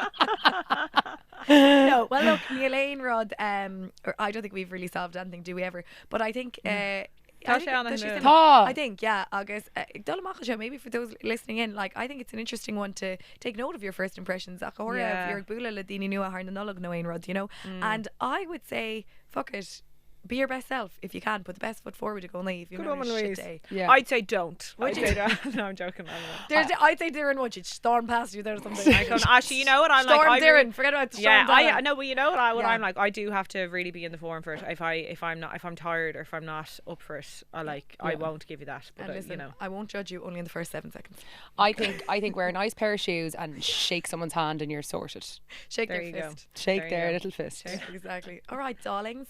no. Well, look, Elaine Rod. Or I don't think we've really solved anything, do we ever? But I think.
Tá sé anna
that she's
nua.
in-
Tá.
I think, yeah, Agus, Dullamacha show, maybe for those listening in, like, I think it's an interesting one to take note of your first impressions. Achora,
Yeah.
if you're bula le dini nua har na nullag no ein rod, you know? And I would say, fuck it, be your best self if you can. Put the best foot forward. You go leave. You
Good
know,
woman,
a shit
Louise.
day.
Yeah.
I'd say don't.
Would
I'd
you?
say don't. No, I'm joking.
I'd say Darren would storm past you there or something.
I go, actually, you know what I'm
Storm
like?
Darren. Forget about storm
Yeah,
Darren.
I know, but you know what
Yeah.
I'm like. I do have to really be in the form for it. If I'm tired or if I'm not up for it, I won't give you that. But
And listen,
you know,
I won't judge you only in the first 7 seconds.
I think wear a nice pair of shoes and shake someone's hand and you're sorted.
Shake
There
their
you go.
fist.
Shake
There you
their
go.
little fist.
Exactly. All right, darlings.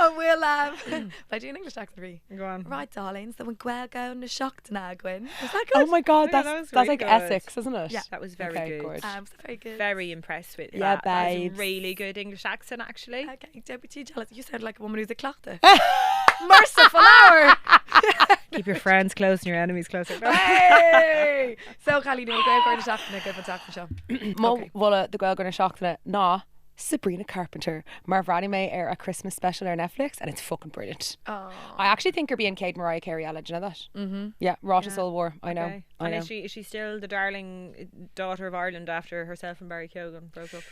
And we'll I do an English accent for you.
go on.
Right, darlings. So we're going to seachtaine, Gwen. Is that
Oh
good?
my God,
Yeah,
that's
that was
that's
really
like
good.
Essex, isn't it?
Yeah.
That was very
Okay,
good.
So very good.
Very impressed with
Yeah,
that. That was a
babes.
really good English accent, actually.
Okay, don't be too jealous. You sound like a woman who's a clachta. Merciful hour.
Keep your friends close and your enemies closer.
Hey! So, Cailíní, we'll go to seachtaine. Go for talk for show.
Mo
Okay.
Walla the girl gonna shock that nah. Sabrina Carpenter, Mar Bradley May air a Christmas special on Netflix and it's fucking brilliant.
Oh.
I actually think you're being Kate Mariah Carey, Ella. Do you know that? Mm-hmm. Yeah, Rot us all war. I know.
Okay.
I
And
know.
is she still the darling daughter of Ireland after herself and Barry Keoghan broke up?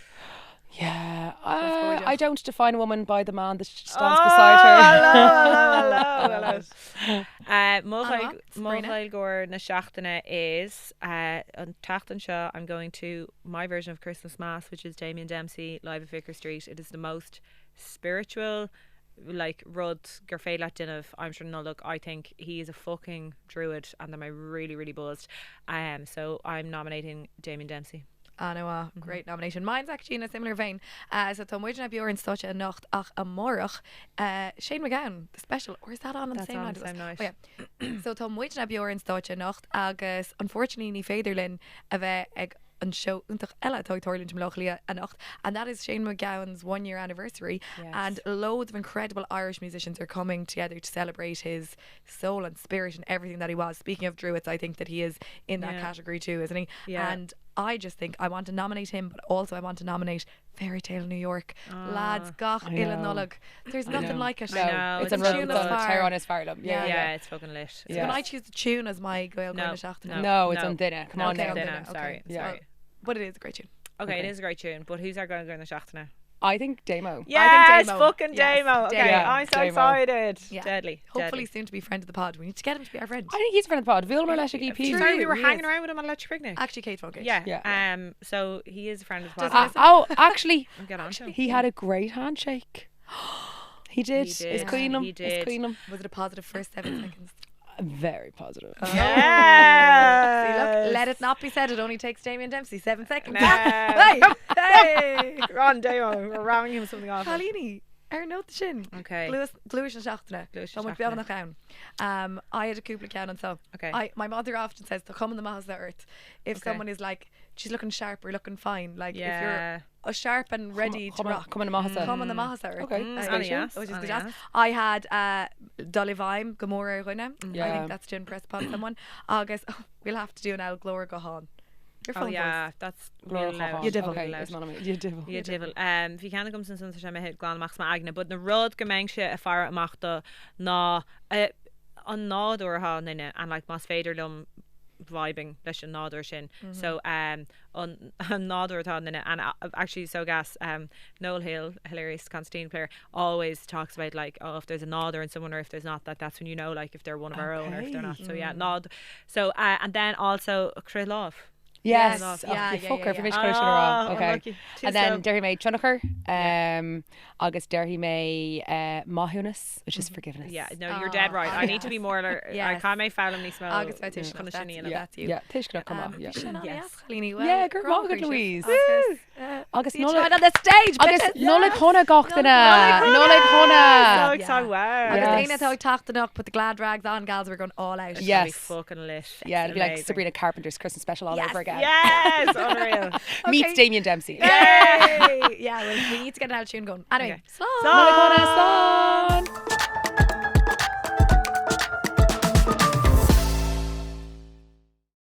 Yeah,
gorgeous.
I don't define a woman by the man that stands beside her.
Hello.
Sabrina?
Mulhail Gore na seachtaine is on Tachtan Shaw. I'm going to my version of Christmas Mass, which is Damien Dempsey live at Vicar Street. It is the most spiritual, like Rud Gerfeilat Dinov. I'm sure no look. I think he is a fucking druid, and I'm really really buzzed. So I'm nominating Damien Dempsey.
I know, great nomination. Mine's actually in a similar vein. So Tom Widgeon Bjorn such a nacht ach amorach. Shane McGowan, the special, or is that on the
That's
same
on
night?
the same night.
Oh, yeah. So Tom Widgeon Bjorn such a nacht agus unfortunately ni Federlin a bheith ag an show untach ella toy Torlin Mlochlia a nacht, and that is Shane McGowan's 1 year anniversary.
Yes.
And loads of incredible Irish musicians are coming together to celebrate his soul and spirit and everything that he was. Speaking of druids, I think that he is in that
Yeah.
category too, isn't he?
Yeah.
And I just think I want to nominate him, but also I want to nominate Fairy Tale New York. Lads, gach
I know.
Illanolog. There's nothing like it.
No,
know,
it's
it's
on
a
tune as far.
Terror on his fire.
Yeah,
Yeah.
it's fucking lit.
So
Yeah.
when I choose the tune as my Gael
No,
Gwyn Seachtaine.
No, it's on dinner. Come on
Okay,
now.
on
Dinner,
dinner, okay.
sorry,
Yeah.
sorry.
But it is a great tune.
Okay,
Okay.
it is a great tune, but who's our going to go in the seachtaine?
I think Damo.
Yes,
Damo.
fucking
Yes,
Damo. Okay,
Damo.
I'm so
Damo.
excited.
Yeah.
Deadly.
Hopefully soon to be friend of the pod. We need to get him to be our friend.
I think he's a friend of the pod. Vilma Leshik EP.
Sorry, we were
he
hanging
is.
around with him on Electric Picnic.
Actually, Kate Funkage.
Yeah.
Yeah.
So he is a friend of the
Does
pod.
he-
Oh, actually,
I'll get on to him.
he had a great handshake. He did.
He did.
It's Queenum.
He
It's
did.
Queenum.
Was it a positive first 7 seconds?
Very positive.
See,
Yeah.
look, let it not be said. It only takes Damien Dempsey 7 seconds.
No.
Hey, hey.
Ron Damo, we're rounding him something off.
Cailíní, note the shin.
Okay.
Glúis an seachtaine.
Glúis
So
an
much beag nach ann. I had a couple of count on so.
Okay.
My mother often says to come in the mahas of earth. If
Okay.
someone is like, she's looking sharp or looking fine, like if
Yeah.
you're sharp and ready to rock.
Come on, Mahasa.
Come on the mahas of earth.
Okay.
on the ass,
Which is
on
the
the
jazz.
ass.
I had Dollyvime, Gomorrah Runna. I
Yeah.
think that's to impress upon someone. August, we'll have to do an Al Glóra Gohan. Your
Oh
phone
yeah, that's
Glóra
real loud.
Chachán.
You devil.
Okay,
Loud.
is man You devil.
You devil. Bhí ceanna gom san san sem hit glán mach ma agna, but na rud go mbeidh sé a far amachta ná an nádúir há nine and like mas féidir lum vibing leis an nádúir sin. So an nádúir tá nine and actually so gas Noel Hill, hilarious Constantine player, always talks about like if there's a nádúir in someone or if there's not, that's when you know like if they're one of our own or if they're not. So yeah, nod. So and then also Krylov.
Yes.
Yes.
Oh,
Yeah,
you
yeah,
fucker
yeah,
for
yeah.
Mitch Connor wrong. Okay.
unlucky. Too
And then
slow.
Derry May Chunacher. August Derry May Mahunas, which is forgiveness.
Yeah, no, you're dead right. I need to be more. I
Yes.
can't make foul me smell.
August Fetish.
Conna
That's
shinny
you.
in it.
That's you.
Yeah, Tishkana, come on. Yeah.
Yes.
Yeah, good morning, Louise.
August
Nola-
Nola on the stage.
August
bitches.
Nola Conna Gochdana. Nola
So
Conna.
excited! Wow.
August
Yes.
Aina thought talked up, put the glad rags on, gals. We're going all out.
It's
Yeah.
gonna be
Yes.
fucking lit.
Yeah, it'd be like
Amazing.
Sabrina Carpenter's Christmas special all
Yes.
over again.
Yes, unreal.
Meets Damien Dempsey.
Yay! Yeah, well, we need to get an out tune going. Anyway,
Okay.
slán.
Nola Conna,